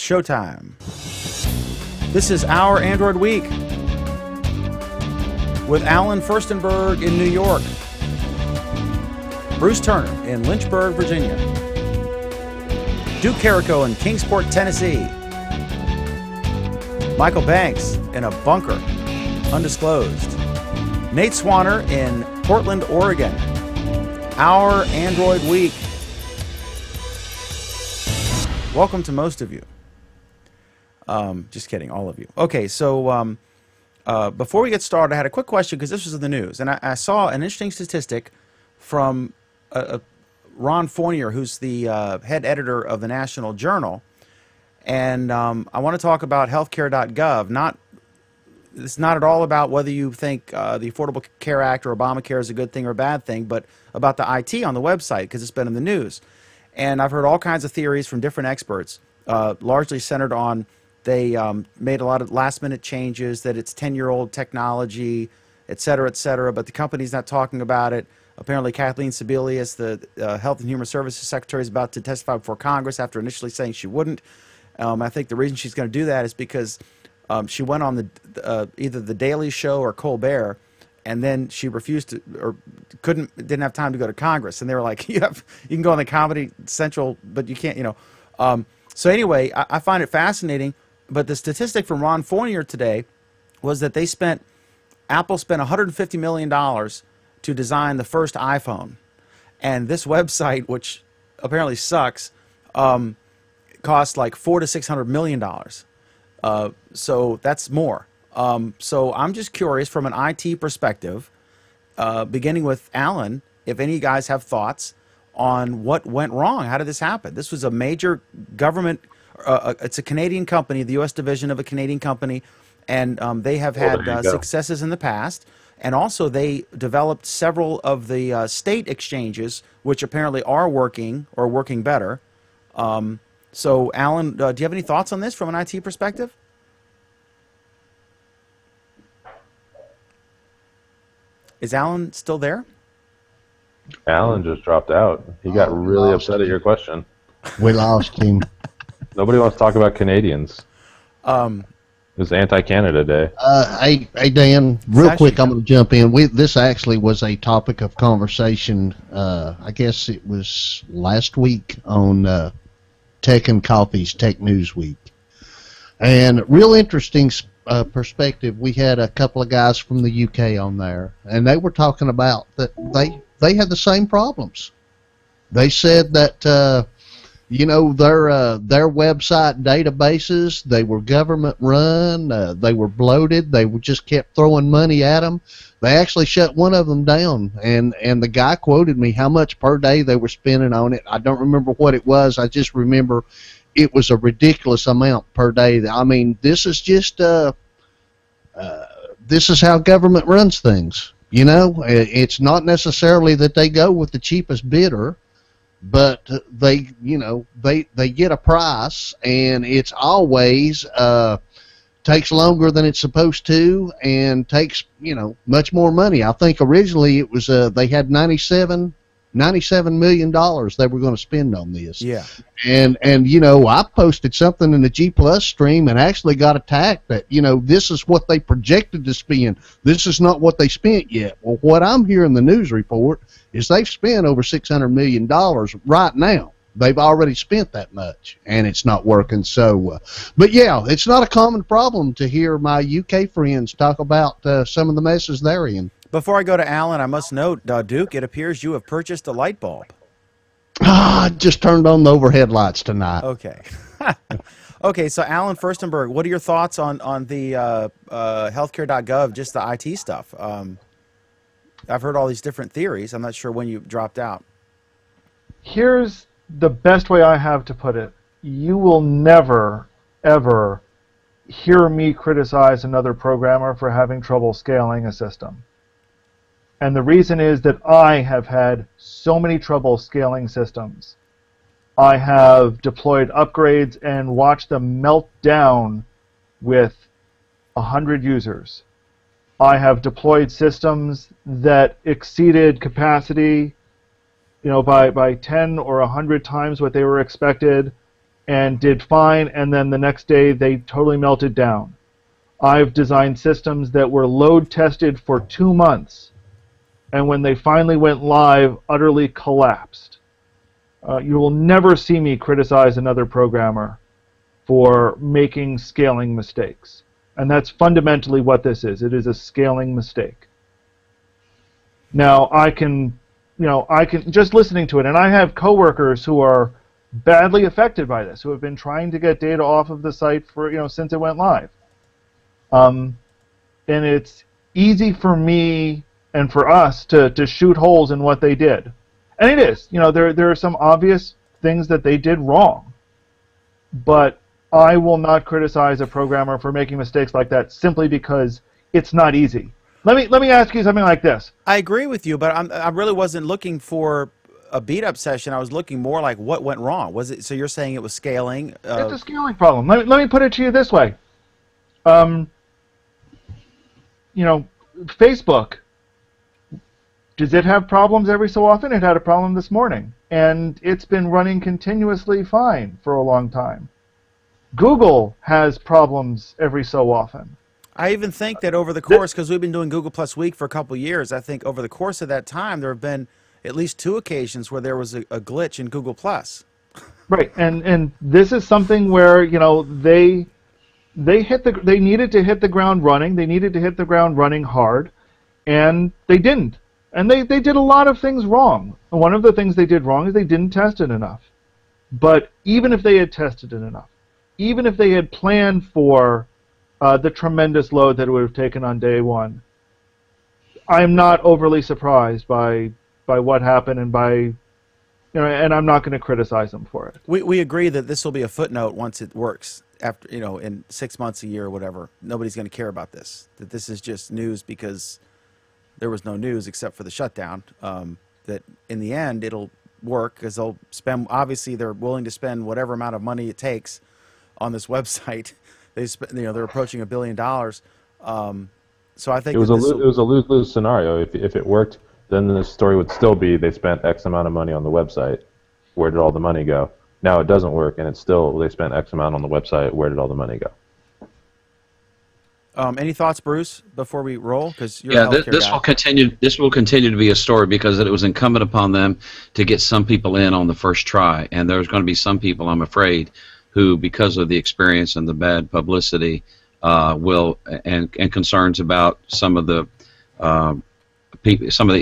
showtime. This is Our Android Week with Alan Firstenberg in New York, Bruce Turner in Lynchburg, Virginia, Duke Carico in Kingsport, Tennessee, Michael Banks in a bunker, undisclosed, Nate Swanner in Portland, Oregon. Our Android Week. Welcome to most of you. Just kidding, all of you. Okay, so before we get started, I had a quick question because this was in the news, and I saw an interesting statistic from Ron Fournier, who's the head editor of the National Journal, and I want to talk about HealthCare.gov. It's not at all about whether you think the Affordable Care Act or Obamacare is a good thing or a bad thing, but about the IT on the website because it's been in the news. And I've heard all kinds of theories from different experts, largely centered on they made a lot of last-minute changes, that it's 10-year-old technology, et cetera, but the company's not talking about it. Apparently, Kathleen Sebelius, the Health and Human Services Secretary, is about to testify before Congress after initially saying she wouldn't. I think the reason she's going to do that is because she went on the either the Daily Show or Colbert, and then she refused to or didn't have time to go to Congress, and they were like, you can go on the Comedy Central, but you can't, So anyway, I find it fascinating. But the statistic from Ron Fournier today was that Apple spent $150 million to design the first iPhone, and this website, which apparently sucks, cost like $400 to $600 million. So that's more. So I'm just curious from an IT perspective, beginning with Alan, if any of you guys have thoughts on what went wrong. How did this happen? This was a major government, it's a Canadian company, the U.S. division of a Canadian company, and they have had successes in the past. And also they developed several of the state exchanges, which apparently are working or working better. So Alan, do you have any thoughts on this from an IT perspective? Is Alan still there? Alan just dropped out. He got really upset at your question. We lost him. Nobody wants to talk about Canadians. It's Anti-Canada Day. Hey, Dan, real quick, I'm going to jump in. This actually was a topic of conversation, I guess it was last week on Tech and Coffee's Tech News Week. And real interesting perspective, we had a couple of guys from the UK on there, and they were talking about that they had the same problems. They said that their website databases, they were government run, they were bloated, they just kept throwing money at them. They actually shut one of them down, and the guy quoted me how much per day they were spending on it. I don't remember what it was. I just remember it was a ridiculous amount per day. I mean, this is just this is how government runs things. It's not necessarily that they go with the cheapest bidder, but they get a price, and it's always takes longer than it's supposed to, and takes much more money. I think originally it was they had $97 million they were going to spend on this. Yeah. And I posted something in the G Plus stream and actually got attacked that this is what they projected to spend. This is not what they spent yet. Well, what I'm hearing in the news report is they've spent over $600 million right now. They've already spent that much, and it's not working. So, but yeah, it's not a common problem to hear my UK friends talk about some of the messes they're in. Before I go to Alan, I must note, Duke, it appears you have purchased a light bulb. I just turned on the overhead lights tonight. Okay. Okay, so Alan Firstenberg, what are your thoughts on the HealthCare.gov, just the IT stuff? I've heard all these different theories. I'm not sure when you dropped out. Here's the best way I have to put it. You will never, ever hear me criticize another programmer for having trouble scaling a system. And the reason is that I have had so many trouble scaling systems. I have deployed upgrades and watched them melt down with 100 users. I have deployed systems that exceeded capacity, by 10 or 100 times what they were expected, and did fine, and then the next day they totally melted down. I've designed systems that were load tested for 2 months, and when they finally went live, utterly collapsed. You will never see me criticize another programmer for making scaling mistakes. And that's fundamentally what this is. It is a scaling mistake. Now, I can just listening to it, and I have coworkers who are badly affected by this, who have been trying to get data off of the site for, since it went live. And it's easy for me and for us to shoot holes in what they did. And it is. There are some obvious things that they did wrong. But I will not criticize a programmer for making mistakes like that simply because it's not easy. Let me ask you something like this. I agree with you, but I really wasn't looking for a beat-up session. I was looking more like what went wrong. Was it? So you're saying it was scaling? It's a scaling problem. Let me put it to you this way. Facebook, does it have problems every so often? It had a problem this morning, and it's been running continuously fine for a long time. Google has problems every so often. I even think that over the course, because we've been doing Google Plus Week for a couple of years, I think over the course of that time there have been at least 2 occasions where there was a glitch in Google Plus. Right, and this is something where they needed to hit the ground running. They needed to hit the ground running hard, and they didn't. And they did a lot of things wrong. And one of the things they did wrong is they didn't test it enough. But even if they had tested it enough, even if they had planned for the tremendous load that it would have taken on day one, I'm not overly surprised by what happened and and I'm not going to criticize them for it. We agree that this will be a footnote once it works. After in 6 months, a year, or whatever, nobody's going to care about this. That this is just news because there was no news except for the shutdown. That in the end it'll work because they'll spend. Obviously, they're willing to spend whatever amount of money it takes on this website. They're approaching $1 billion. So I think it was a lose-lose scenario. If it worked, then the story would still be they spent X amount of money on the website. Where did all the money go? Now it doesn't work, and it's still they spent X amount on the website. Where did all the money go? Any thoughts, Bruce, before we roll? Because this will continue. This will continue to be a story because it was incumbent upon them to get some people in on the first try, and there's going to be some people, I'm afraid, who, because of the experience and the bad publicity, and concerns about some of the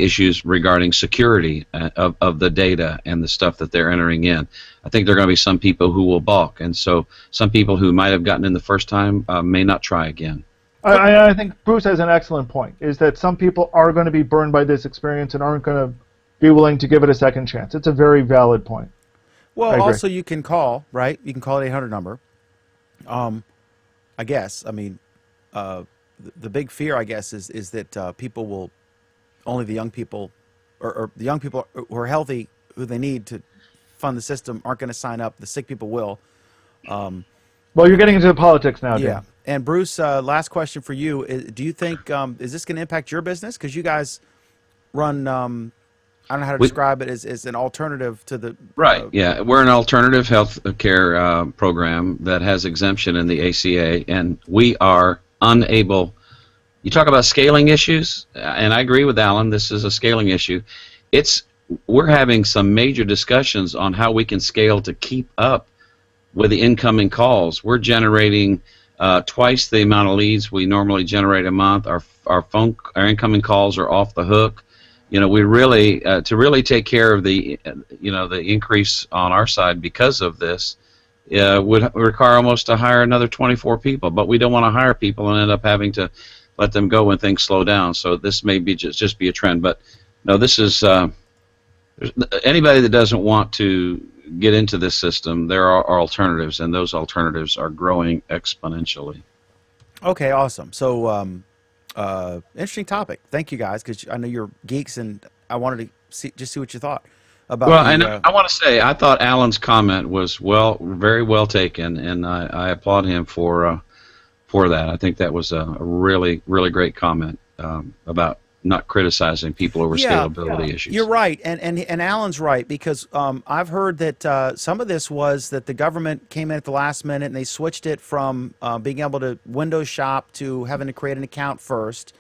issues regarding security of the data and the stuff that they're entering in. I think there are going to be some people who will balk, and so some people who might have gotten in the first time may not try again. I think Bruce has an excellent point, is that some people are going to be burned by this experience and aren't going to be willing to give it a second chance. It's a very valid point. Well, also you can call, right? You can call an 800 number. I guess. I mean, the big fear, I guess, is that people will, only the young people, or the young people who are healthy, who they need to fund the system, aren't going to sign up. The sick people will. Well, you're getting into the politics now, Dan. Yeah. And Bruce, last question for you. Do you think, is this going to impact your business? Because you guys run, I don't know how to describe it, as an alternative to the... Right, yeah. We're an alternative health care program that has exemption in the ACA, and we are unable... You talk about scaling issues, and I agree with Alan, this is a scaling issue. We're having some major discussions on how we can scale to keep up with the incoming calls. We're generating twice the amount of leads we normally generate a month. Our incoming calls are off the hook. We really to really take care of the the increase on our side because of this would require almost to hire another 24 people. But we don't want to hire people and end up having to let them go when things slow down. So this may be just be a trend. But no, this is anybody that doesn't want to get into this system, there are alternatives, and those alternatives are growing exponentially. Okay, awesome. So, interesting topic. Thank you, guys, because I know you're geeks, and I wanted to see what you thought about. Well, and I want to say, I thought Alan's comment was very well taken, and I applaud him for that. I think that was a really, really great comment about not criticizing people over Yeah, scalability issues. you're right, and Alan's right, because I've heard that some of this was that the government came in at the last minute and they switched it from being able to Windows shop to having to create an account first.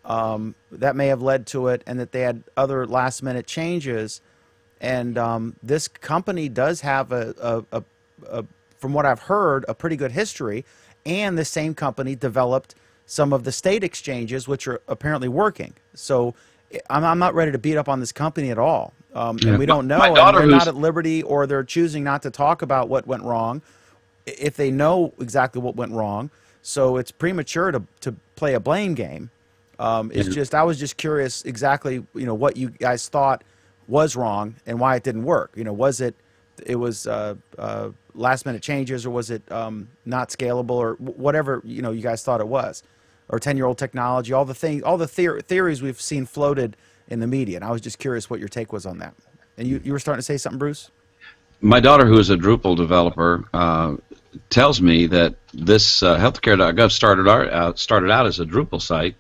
That may have led to it, and that they had other last minute changes. And this company does have from what I've heard, a pretty good history. And the same company developed some of the state exchanges, which are apparently working. So I'm not ready to beat up on this company at all. And we don't know. My And daughter, they're who's not at liberty, or they're choosing not to talk about what went wrong if they know exactly what went wrong. So it's premature to play a blame game. It's just, I was just curious exactly, what you guys thought was wrong and why it didn't work. Was it was last minute changes, or was it not scalable, or whatever you guys thought it was, or 10-year-old technology, all the things, all the theories we've seen floated in the media. And I was just curious what your take was on that. And you were starting to say something, Bruce? My daughter, who is a Drupal developer, tells me that this HealthCare.gov started out as a Drupal site,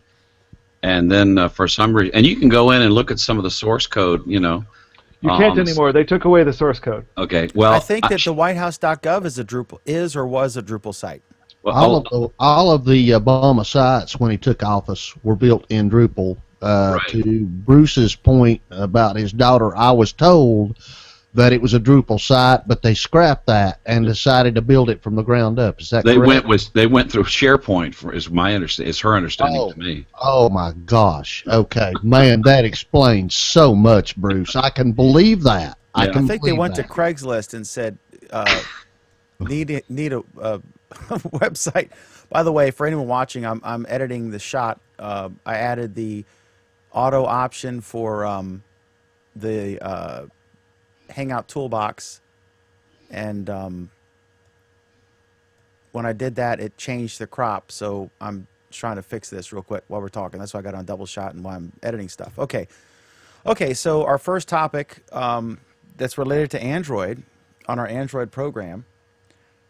and then for some reason, and you can go in and look at some of the source code, You can't anymore. They took away the source code. Okay, well, I think that the WhiteHouse.gov is or was a Drupal site. Well, all of the Obama sites when he took office were built in Drupal. Right. To Bruce's point about his daughter, I was told that it was a Drupal site, but they scrapped that and decided to build it from the ground up. Is that correct? They went through SharePoint, is her understanding to me. Oh my gosh. Okay, man, that explains so much, Bruce. I can believe that. Yeah. I think they went to Craigslist and said, need a website. By the way, for anyone watching, I'm editing the shot. I added the auto option for the Hangout toolbox, and when I did that, it changed the crop. So I'm trying to fix this real quick while we're talking. That's why I got on double shot and why I'm editing stuff. Okay. So our first topic that's related to Android on our Android program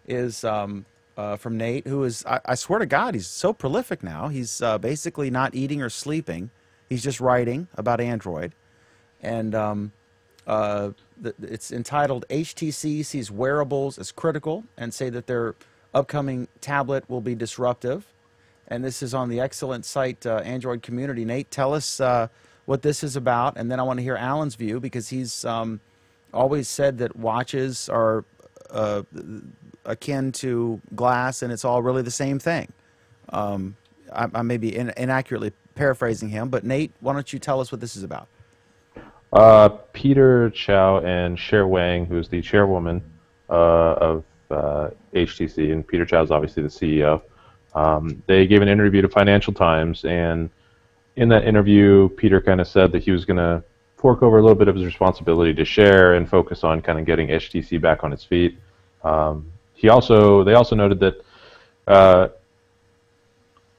is from Nate, who is, I swear to God, he's so prolific now. He's basically not eating or sleeping. He's just writing about Android, and it's entitled HTC sees wearables as critical and say that their upcoming tablet will be disruptive. And this is on the excellent site Android Community. Nate, tell us what this is about, and then I want to hear Alan's view, because he's always said that watches are akin to glass, and it's all really the same thing. I may be inaccurately paraphrasing him, but Nate, why don't you tell us what this is about? Peter Chow and Cher Wang, who's the chairwoman of HTC, and Peter Chow is obviously the CEO. They gave an interview to Financial Times, and in that interview, Peter kind of said that he was going to fork over a little bit of his responsibility to Cher and focus on kind of getting HTC back on its feet. They also noted that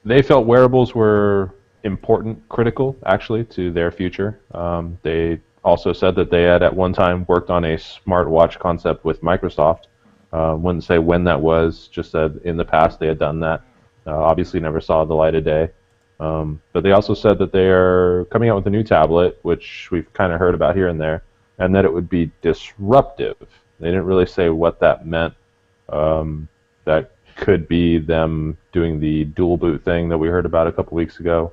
they felt wearables were important, critical, actually, to their future. They also said that they had at one time worked on a smartwatch concept with Microsoft. Wouldn't say when that was, just said in the past they had done that. Obviously never saw the light of day. But they also said that they are coming out with a new tablet, which we've kind of heard about here and there, and that it would be disruptive. They didn't really say what that meant. That could be them doing the dual boot thing that we heard about a couple weeks ago,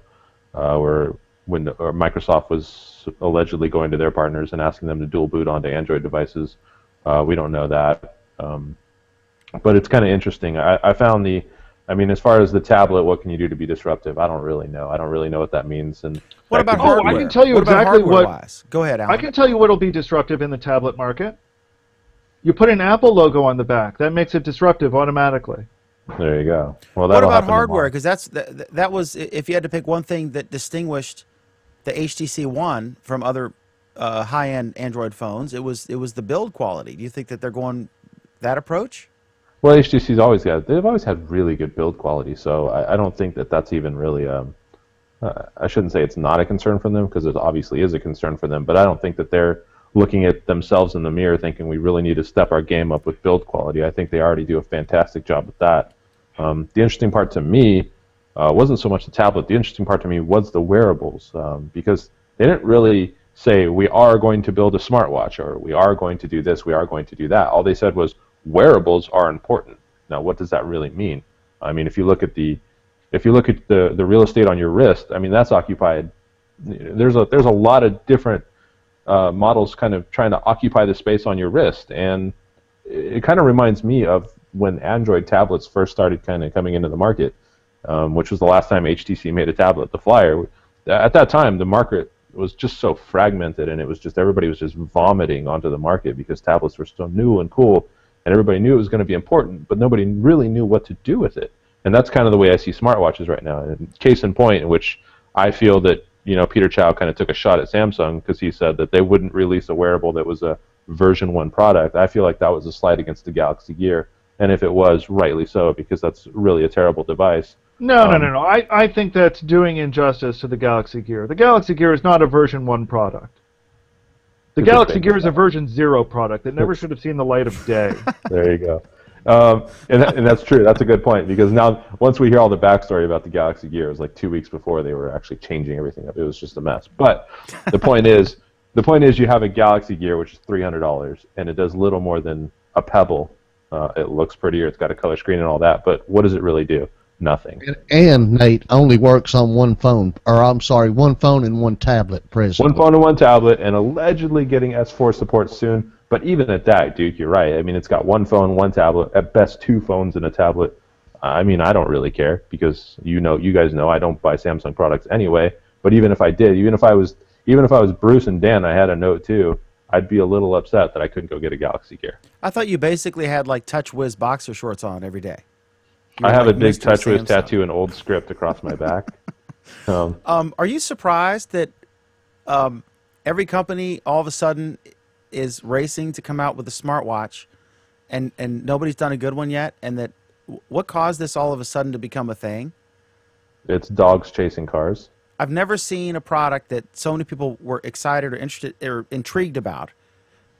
where Microsoft was allegedly going to their partners and asking them to dual boot onto Android devices. We don't know that. But it's kind of interesting. I found as far as the tablet, what can you do to be disruptive? I don't really know. I don't really know what that means. And what about hardware? I can tell you exactly what. Go ahead, Alan. I can tell you what will be disruptive in the tablet market. You put an Apple logo on the back. That makes it disruptive automatically. There you go. Well, what about hardware? Because that was, if you had to pick one thing that distinguished the HTC One from other high-end Android phones, it was the build quality. Do you think that they're going that approach? Well, HTC's they've always had really good build quality, so I don't think that that's even really I shouldn't say it's not a concern for them, because it obviously is a concern for them, but I don't think that they're looking at themselves in the mirror thinking we really need to step our game up with build quality. I think they already do a fantastic job with that. The interesting part to me wasn't so much the tablet. The interesting part to me was the wearables, because they didn't really say we are going to build a smartwatch or we are going to do this, we are going to do that. All they said was wearables are important. Now, what does that really mean? I mean, if you look at the real estate on your wrist, I mean, that's occupied. There's a lot of different models kind of trying to occupy the space on your wrist, and it kind of reminds me of when Android tablets first started kind of coming into the market, which was the last time HTC made a tablet, the Flyer. At that time, the market was just so fragmented, and it was just everybody was just vomiting onto the market because tablets were so new and cool, and everybody knew it was going to be important, but nobody really knew what to do with it. And that's kind of the way I see smartwatches right now. And case in point, in which I feel that Peter Chow kind of took a shot at Samsung because he said that they wouldn't release a wearable that was a version 1 product. I feel like that was a slight against the Galaxy Gear, and if it was, rightly so, because that's really a terrible device. No. I think that's doing injustice to the Galaxy Gear. The Galaxy Gear is not a version 1 product. The Galaxy Gear is a version 0 product that never should have seen the light of day. There you go. And that's true. That's a good point, because now once we hear all the backstory about the Galaxy Gear, it was like 2 weeks before they were actually changing everything up. It was just a mess. But the point is you have a Galaxy Gear which is $300, and it does little more than a Pebble. It looks prettier. It's got a color screen and all that. But what does it really do? Nothing. And Nate, only works on one phone, or I'm sorry, one phone and one tablet presently. One phone and one tablet, and allegedly getting S4 support soon. But even at that, Duke, you're right. I mean, it's got one phone, one tablet, at best 2 phones and a tablet. I mean, I don't really care because you guys know I don't buy Samsung products anyway. But even if I did, even if I was Bruce and Dan, I had a Note 2, I'd be a little upset that I couldn't go get a Galaxy Gear. I thought you basically had like TouchWiz boxer shorts on every day. I have a big TouchWiz tattoo and old script across my back. Are you surprised that every company all of a sudden is racing to come out with a smartwatch, and nobody's done a good one yet? And that what caused this all of a sudden to become a thing? It's dogs chasing cars. I've never seen a product that so many people were excited or interested or intrigued about,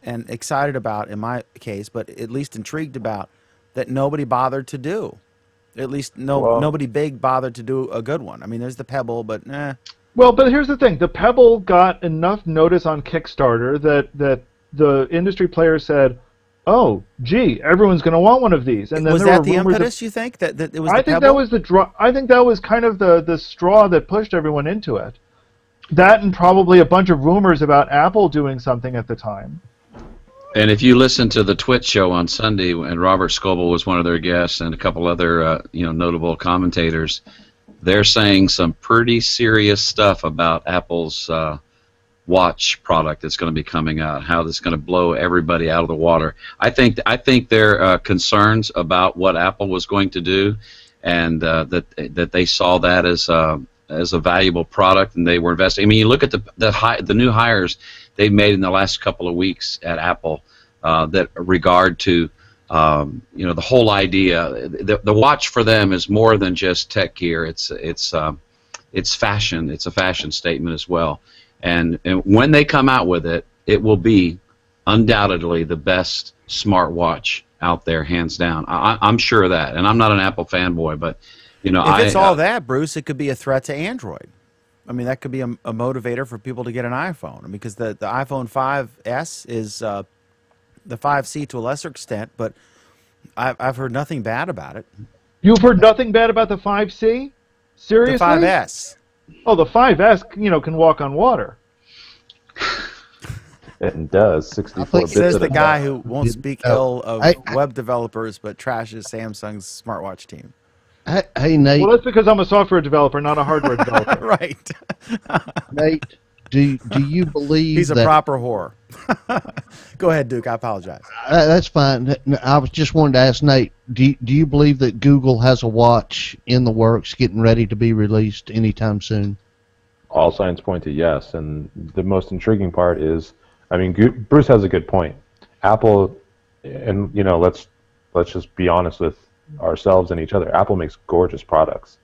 and excited about in my case, but at least intrigued about, that nobody bothered to do. At least nobody big bothered to do a good one. I mean, there's the Pebble, but Well, but here's the thing: the Pebble got enough notice on Kickstarter that the industry players said, "Oh, gee, everyone's going to want one of these." And then was there that were the rumors impetus? You think that it was? I think that was I think that was kind of the straw that pushed everyone into it. That and probably a bunch of rumors about Apple doing something at the time. And if you listen to the Twitch show on Sunday, and Robert Scoble was one of their guests, and a couple other notable commentators, they're saying some pretty serious stuff about Apple's watch product that's going to be coming out, how that's going to blow everybody out of the water. I think their concerns about what Apple was going to do, and that they saw that as a valuable product, and they were investing. I mean, you look at the new hires they've made in the last couple of weeks at Apple that regard to the whole idea. The watch for them is more than just tech gear. It's fashion. It's a fashion statement as well. And when they come out with it, it will be undoubtedly the best smartwatch out there, hands down. I'm sure of that. And I'm not an Apple fanboy, but if it's all that, Bruce, it could be a threat to Android. I mean, that could be a motivator for people to get an iPhone. I mean, because the iPhone 5S is the 5C to a lesser extent, but I've heard nothing bad about it. You've heard nothing bad about the 5C? Seriously? The 5S. Oh, the 5S, can walk on water. It does. 64 bits. Says the guy who won't speak ill of web developers, but trashes Samsung's smartwatch team. Hey, Nate. Well, that's because I'm a software developer, not a hardware developer. Right. Nate, do you believe he's a proper whore? Go ahead, Duke. I apologize. That's fine. I was just wanted to ask Nate, do you believe that Google has a watch in the works getting ready to be released anytime soon? All signs point to yes, and the most intriguing part is, I mean, Bruce has a good point. Apple, and let's just be honest with ourselves and each other. Apple makes gorgeous products,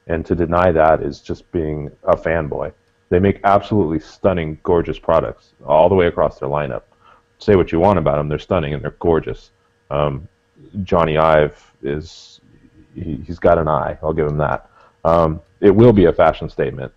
and to deny that is just being a fanboy. They make absolutely stunning, gorgeous products all the way across their lineup. Say what you want about them, they're stunning and they're gorgeous. Johnny Ive he's got an eye. I'll give him that. It will be a fashion statement,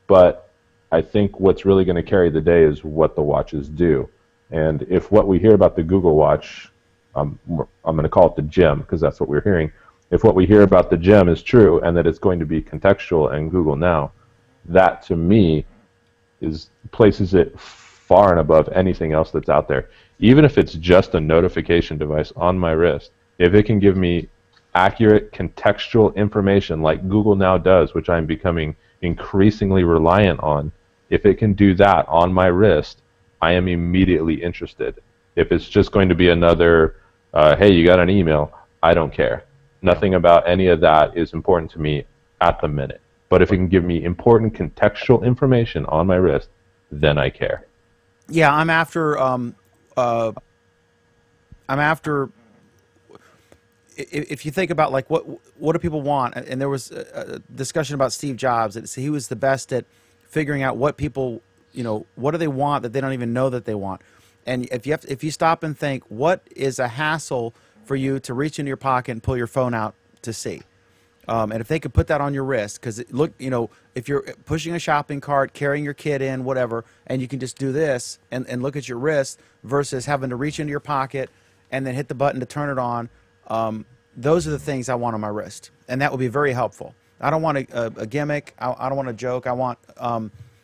but I think what's really going to carry the day is what the watches do. And if what we hear about the Google Watch, I'm going to call it the gem because that's what we're hearing. If what we hear about the gem is true and that it's going to be contextual and Google Now, that to me places it far and above anything else that's out there. Even if it's just a notification device on my wrist, if it can give me accurate contextual information like Google Now does, which I'm becoming increasingly reliant on, if it can do that on my wrist, I am immediately interested. If it's just going to be another, hey, you got an email, I don't care. Nothing about any of that is important to me at the minute. But if it can give me important contextual information on my wrist, then I care. Yeah, I'm after. If you think about like what do people want, and there was a discussion about Steve Jobs that he was the best at figuring out what people, what do they want that they don't even know that they want. And if you stop and think, what is a hassle for you to reach into your pocket and pull your phone out to see? And if they could put that on your wrist, because look, if you're pushing a shopping cart, carrying your kid in, whatever, and you can just do this and look at your wrist versus having to reach into your pocket and then hit the button to turn it on, those are the things I want on my wrist. And that would be very helpful. I don't want a gimmick. I don't want a joke. I want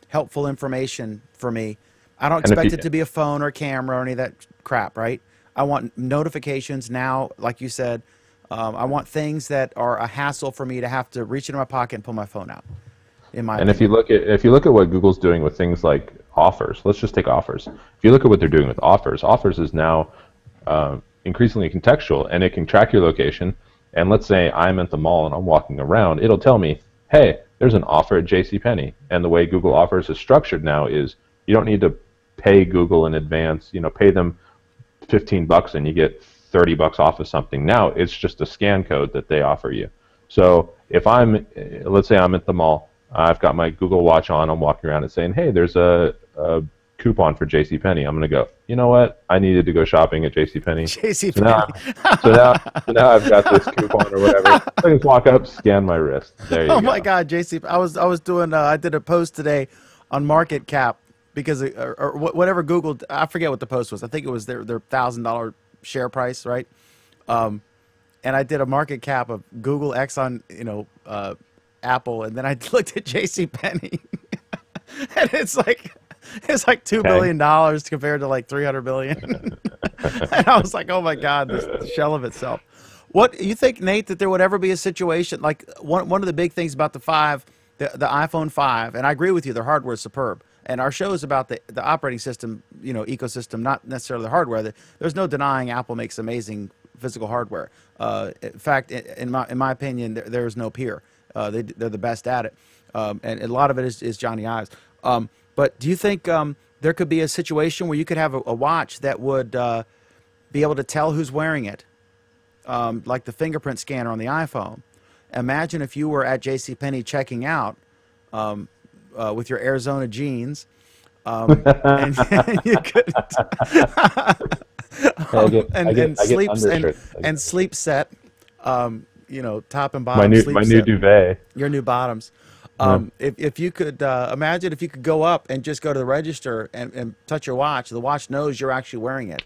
helpful information for me. I don't expect it to be a phone or a camera or any of that crap, right? I want notifications now, like you said. I want things that are a hassle for me to have to reach into my pocket and pull my phone out. If you look at what Google's doing with things like offers, let's just take offers. If you look at what they're doing with offers is now increasingly contextual, and it can track your location. And let's say I'm at the mall and I'm walking around, it'll tell me, hey, there's an offer at JCPenney. And the way Google Offers is structured now is you don't need to pay Google in advance. Pay them $15 and you get $30 off of something. Now it's just a scan code that they offer you. So if let's say I'm at the mall, I've got my Google Watch on, I'm walking around and saying, hey, there's a coupon for JCPenney. I'm going to go, you know what? I needed to go shopping at JCPenney. JCPenney. So now I've got this coupon or whatever. I can just walk up, scan my wrist. There you go. Oh my God, JC! I did a post today on Market Cap because or whatever Google. I forget what the post was. I think it was their $1,000 share price, right? And I did a market cap of Google, Exxon, Apple, and then I looked at JCPenney, and it's like $2 billion compared to like $300 billion. And I was like, oh my God, the shell of itself. What you think, Nate, that there would ever be a situation like one of the big things about the iPhone 5, and I agree with you, their hardware is superb. And our show is about the operating system, ecosystem, not necessarily the hardware. There's no denying Apple makes amazing physical hardware. In fact, in my opinion, there's no peer. They're the best at it, and a lot of it is Johnny Ives. But do you think there could be a situation where you could have a watch that would be able to tell who's wearing it, like the fingerprint scanner on the iPhone? Imagine if you were at JCPenney checking out with your Arizona jeans, and you could sleep set, top and bottom. My new duvet. Your new bottoms. If you could imagine if you could go up and just go to the register and touch your watch, the watch knows you're actually wearing it,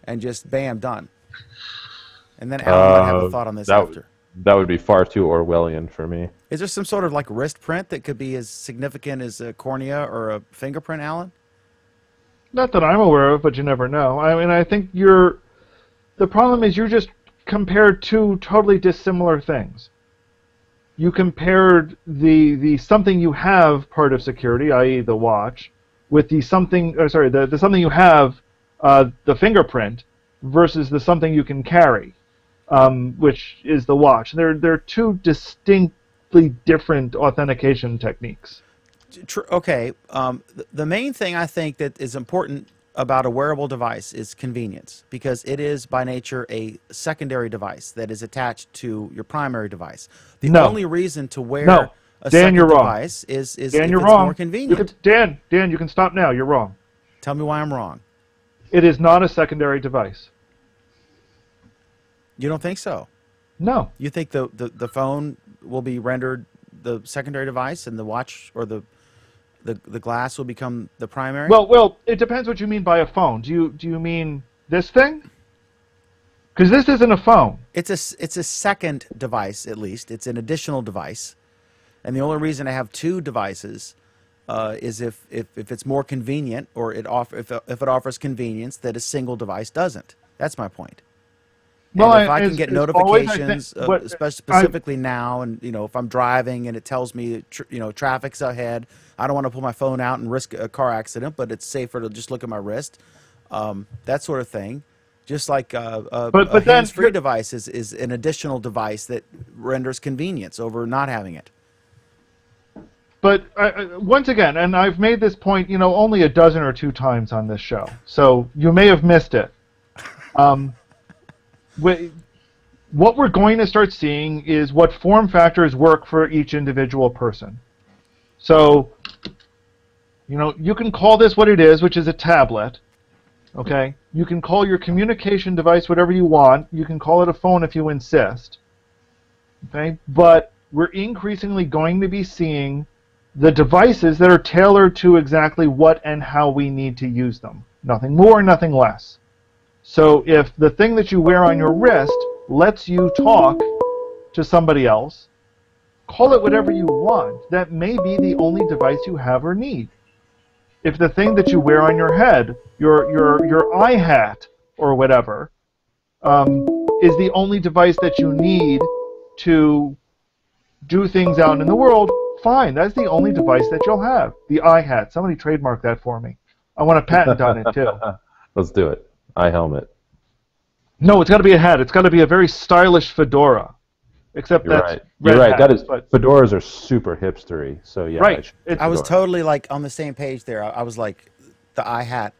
and just bam, done. And then Alan might have a thought on this after. That would be far too Orwellian for me. Is there some sort of like wrist print that could be as significant as a cornea or a fingerprint, Alan? Not that I'm aware of, but you never know. I mean, I think the problem is you just compared two totally dissimilar things. You compared the something you have part of security, i.e. the watch, with the something you have, the fingerprint, versus the something you can carry, which is the watch. They're two distinctly different authentication techniques. Okay. The main thing I think that is important about a wearable device is convenience, because it is by nature a secondary device that is attached to your primary device. The only reason to wear a second device is if it's more convenient. Dan, you can stop now. You're wrong. Tell me why I'm wrong. It is not a secondary device. You don't think so? No. You think the phone will be rendered the secondary device, and the watch or the glass will become the primary? Well, it depends what you mean by a phone. Do you mean this thing? Because this isn't a phone. It's a second device, at least. It's an additional device. And the only reason I have two devices is if it's more convenient, or if it offers convenience that a single device doesn't. That's my point. Well, and if I can get notifications, always, specifically now, and if I'm driving and it tells me traffic's ahead, I don't want to pull my phone out and risk a car accident, but it's safer to just look at my wrist, that sort of thing. Just like a hands-free device is an additional device that renders convenience over not having it. But once again, and I've made this point, only a dozen or two times on this show, so you may have missed it. What we're going to start seeing is what form factors work for each individual person. So, you can call this what it is, which is a tablet. Okay? You can call your communication device whatever you want. You can call it a phone if you insist. Okay? But we're increasingly going to be seeing the devices that are tailored to exactly what and how we need to use them. Nothing more, nothing less. So if the thing that you wear on your wrist lets you talk to somebody else, call it whatever you want. That may be the only device you have or need. If the thing that you wear on your head, your eye hat or whatever, is the only device that you need to do things out in the world, fine. That's the only device that you'll have. The eye hat. Somebody trademark that for me. I want a patent on it too. Let's do it. Eye helmet. No, it's got to be a hat. It's got to be a very stylish fedora. Except You're that's right. You're right. hat, That is but, fedoras are super hipstery. So yeah. Right. I was totally like on the same page there. I was like, the eye hat.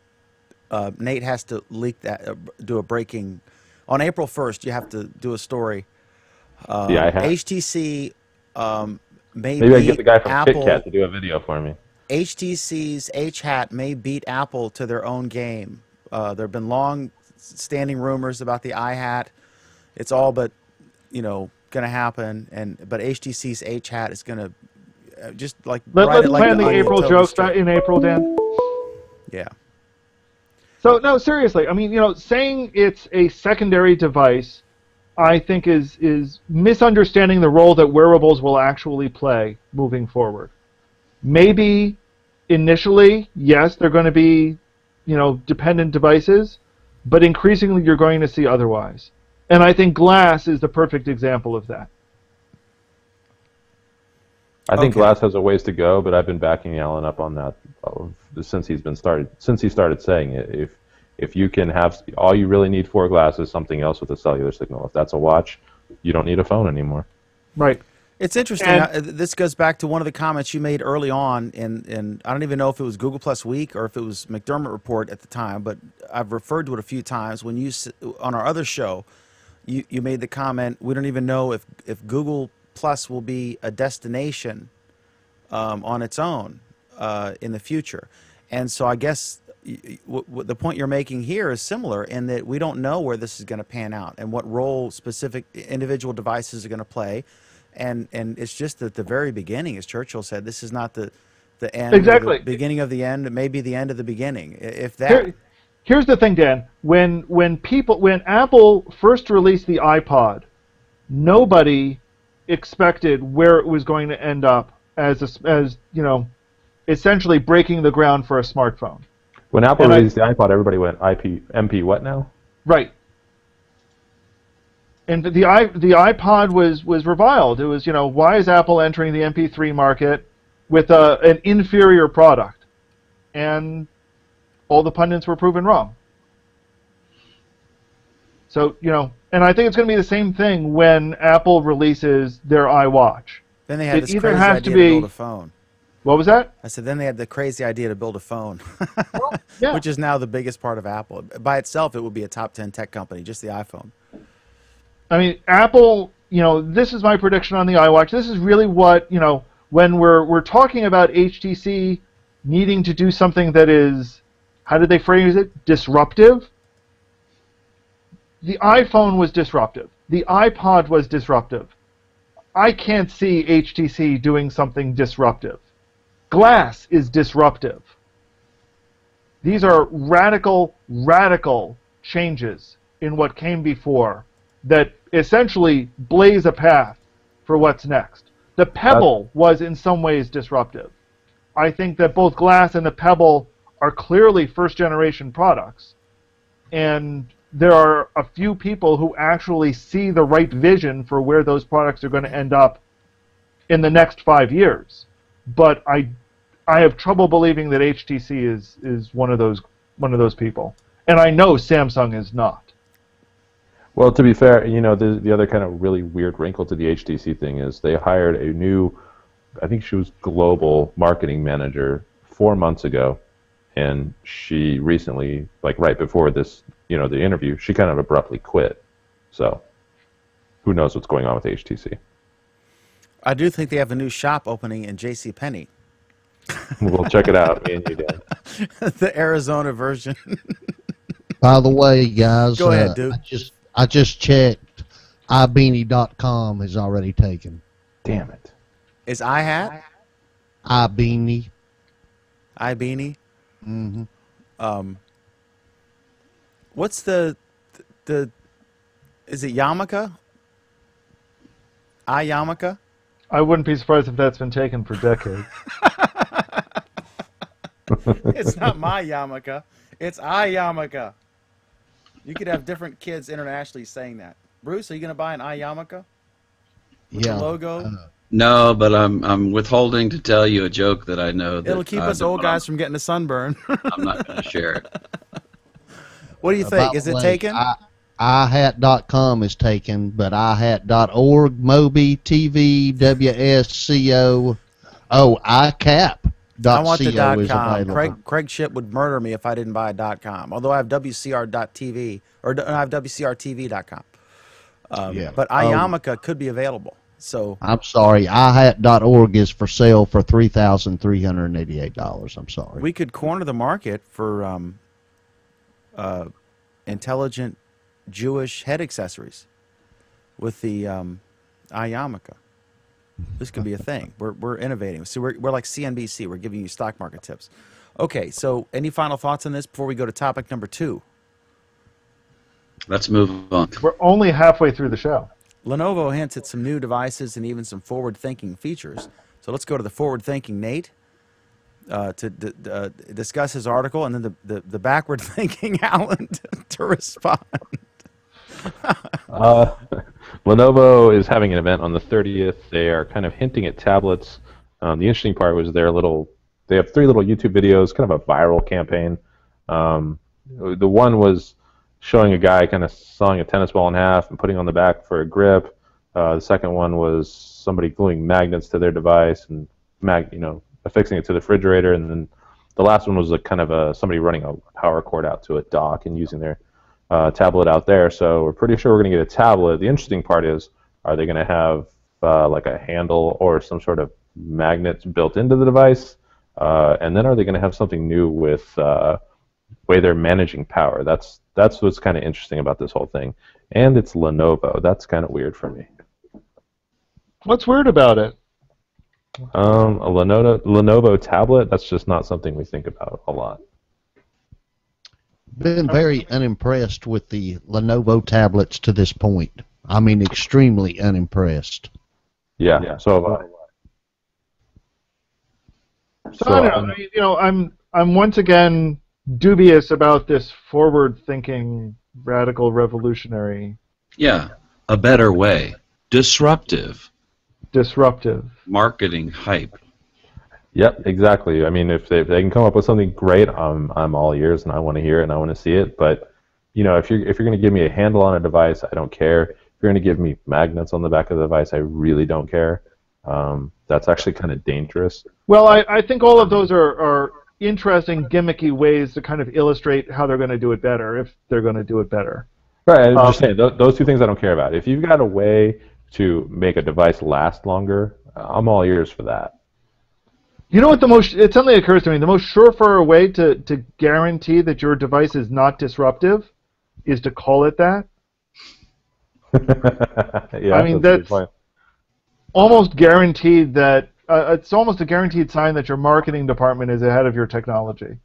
Nate has to leak that. Do a breaking. On April 1st, you have to do a story. The eye hat. HTC. Maybe I get the guy from Apple, KitKat to do a video for me. HTC's H hat may beat Apple to their own game. There have been long-standing rumors about the eye hat. It's all but, going to happen. But HTC's H hat is going to just like let's plan the April jokes in April, Dan. Yeah. So no, seriously. I mean, saying it's a secondary device, I think is misunderstanding the role that wearables will actually play moving forward. Maybe initially, yes, they're going to be, dependent devices, but increasingly you're going to see otherwise. And I think glass is the perfect example of that. I think glass has a ways to go, but I've been backing Alan up on that since he started saying it. If you can have all you really need for glass is something else with a cellular signal. If that's a watch, you don't need a phone anymore. Right. It's interesting. This goes back to one of the comments you made early on, and I don't even know if it was Google Plus Week or if it was McDermott Report at the time, but I've referred to it a few times. When you on our other show, you made the comment, we don't even know if Google Plus will be a destination on its own in the future. And so I guess the point you're making here is similar in that we don't know where this is going to pan out and what role specific individual devices are going to play. And it's just at the very beginning, as Churchill said, this is not the end, exactly. The beginning of the end. It may be the end of the beginning, if that. Here's the thing, Dan. When Apple first released the iPod, nobody expected where it was going to end up as essentially breaking the ground for a smartphone. When Apple released the iPod, everybody went MP what now? Right. And the iPod was reviled. It was, why is Apple entering the MP3 market with an inferior product? And all the pundits were proven wrong. So, and I think it's going to be the same thing when Apple releases their iWatch. Then they had this crazy idea to build a phone. What was that? I said then they had the crazy idea to build a phone, well, yeah. Which is now the biggest part of Apple. By itself, it would be a top 10 tech company, just the iPhone. I mean, Apple, this is my prediction on the iWatch. This is really what, when we're talking about HTC needing to do something that is, how did they phrase it? Disruptive. The iPhone was disruptive. The iPod was disruptive. I can't see HTC doing something disruptive. Glass is disruptive. These are radical changes in what came before that essentially blaze a path for what's next. The Pebble was in some ways disruptive. I think that both Glass and the Pebble are clearly first-generation products, and there are a few people who actually see the right vision for where those products are going to end up in the next 5 years. But I have trouble believing that HTC is one of those people, and I know Samsung is not. Well, to be fair, the other kind of really weird wrinkle to the HTC thing is they hired a new, I think she was global marketing manager 4 months ago, and she recently, like right before this, the interview, she kind of abruptly quit. So, who knows what's going on with HTC? I do think they have a new shop opening in JCPenney. We'll check it out, me and you, Dan. The Arizona version. By the way, guys, Go ahead, dude. I just checked. iBeanie.com is already taken. Damn it. Is iHat? iBeanie. iBeanie? Mm-hmm. What's the is it Yarmulke? iYarmulke? I wouldn't be surprised if that's been taken for decades. It's not my yarmulke. It's iYarmulke. You could have different kids internationally saying that. Bruce, are you going to buy an iYarmulke? With the logo? No, but I'm withholding to tell you a joke that I know. That, it'll keep us old guys from getting a sunburn. I'm not going to share it. What do you think? Is it taken? iHat.com is taken, but iHat.org, Mobi, TV, WSCO, iCap.co I want the is .com. available. Craig Ship would murder me if I didn't buy a .com. Although I have WCR.TV, or I have WCRTV.com. But iYarmulke could be available. So I'm sorry, iHat.org is for sale for $3,388. I'm sorry. we could corner the market for intelligent Jewish head accessories with the iYarmulke. This could be a thing. We're innovating. So we're like CNBC. We're giving you stock market tips. Okay, so any final thoughts on this before we go to topic number 2? Let's move on. We're only halfway through the show. Lenovo hints at some new devices and even some forward-thinking features. So let's go to the forward-thinking Nate to discuss his article, and then the backward-thinking Alan to respond. Lenovo is having an event on the 30th. They are kind of hinting at tablets. The interesting part was they have 3 little YouTube videos, kind of a viral campaign. The one was showing a guy kind of sawing a tennis ball in half and putting it on the back for a grip. The second one was somebody gluing magnets to their device and affixing it to the refrigerator. And then the last one was somebody running a power cord out to a dock and using their tablet out there. So we're pretty sure we're going to get a tablet. The interesting part is, are they going to have like a handle or some sort of magnets built into the device? And then are they going to have something new with way they're managing power? That's what's kind of interesting about this whole thing. And it's Lenovo. That's kind of weird for me. What's weird about it? A Lenovo tablet, that's just not something we think about a lot. Been very unimpressed with the Lenovo tablets to this point. I mean, extremely unimpressed. Yeah. So I don't know. I'm once again dubious about this forward-thinking, radical, revolutionary. Yeah, a better way. Disruptive. Marketing hype. Yep, exactly. I mean, if they can come up with something great, I'm all ears, and I want to hear it and I want to see it. But if you're going to give me a handle on a device, I don't care. If you're going to give me magnets on the back of the device, I really don't care. That's actually kind of dangerous. Well, I think all of those are interesting, gimmicky ways to kind of illustrate how they're going to do it better, if they're going to do it better. Right, I'm just saying, those 2 things I don't care about. If you've got a way to make a device last longer, I'm all ears for that. You know what it suddenly occurs to me, the most surefire way to guarantee that your device is not disruptive is to call it that. Yeah, I mean, that's almost guaranteed that it's almost a guaranteed sign that your marketing department is ahead of your technology.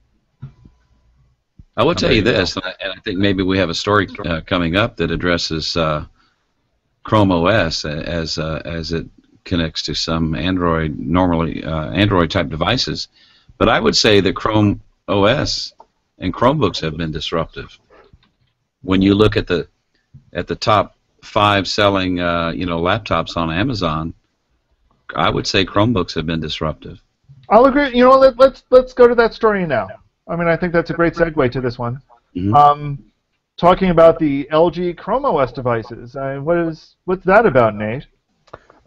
I will tell you this, and I think maybe we have a story coming up that addresses Chrome OS as it connects to some Android, normally Android type devices. But I would say that Chrome OS and Chromebooks have been disruptive. When you look at the top 5 selling laptops on Amazon, I would say Chromebooks have been disruptive. I'll agree. You know, let's go to that story now. I mean, I think that's a great segue to this one. Mm-hmm. Talking about the LG Chrome OS devices. What's that about, Nate?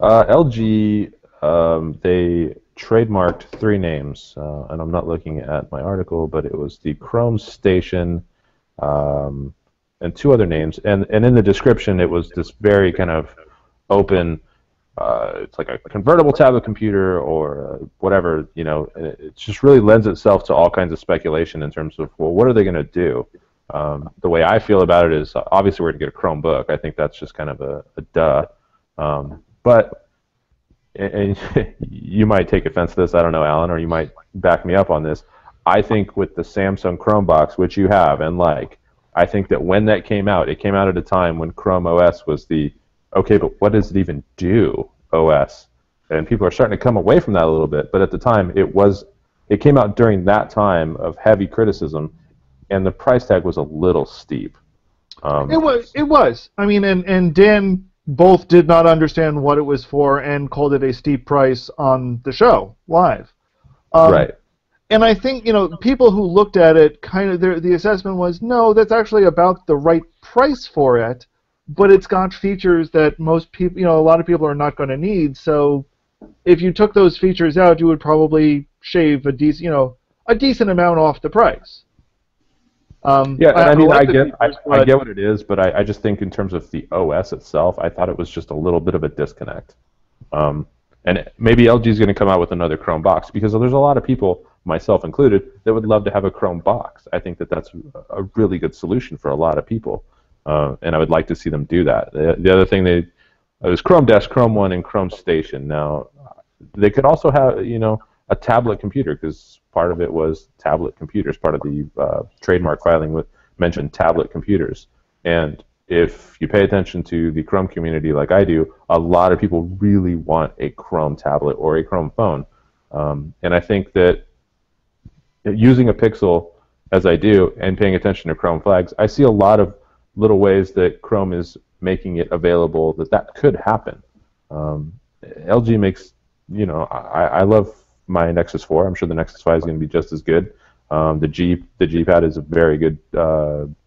LG, they trademarked 3 names, and I'm not looking at my article, but it was the Chrome Station, and 2 other names. And in the description, it was this very kind of open. It's like a convertible tablet computer or whatever, you know. It just really lends itself to all kinds of speculation in terms of, well, what are they going to do? The way I feel about it is, obviously we're going to get a Chromebook. I think that's just kind of a duh. But and you might take offense to this, I don't know, Alan, or you might back me up on this. I think with the Samsung Chrome box, which you have and like, I think that when that came out, it came out at a time when Chrome OS was the okay, but what does it even do, OS? And people are starting to come away from that a little bit. But at the time, it came out during that time of heavy criticism, and the price tag was a little steep. It was. I mean, and Dan both did not understand what it was for and called it a steep price on the show live. Right. And I think, you know, people who looked at it, kind of the assessment was, no, that's actually about the right price for it. But it's got features that most people, you know, a lot of people are not going to need. So if you took those features out, you would probably shave a decent amount off the price. Yeah, and I mean, I get what it is, but I just think in terms of the OS itself, I thought it was just a little bit of a disconnect. And maybe LG is going to come out with another Chrome box, because there's a lot of people, myself included, that would love to have a Chrome box. I think that that's a really good solution for a lot of people. And I would like to see them do that. The other thing it was Chrome Desk, Chrome One, and Chrome Station. Now, they could also have, you know, a tablet computer, because part of it was tablet computers. Part of the trademark filing mentioned tablet computers. And if you pay attention to the Chrome community like I do, a lot of people really want a Chrome tablet or a Chrome phone. And I think that using a Pixel, as I do, and paying attention to Chrome flags, I see a lot of little ways that Chrome is making it available that could happen. LG makes, you know, I love my Nexus 4. I'm sure the Nexus 5 is going to be just as good. The G Pad is a very good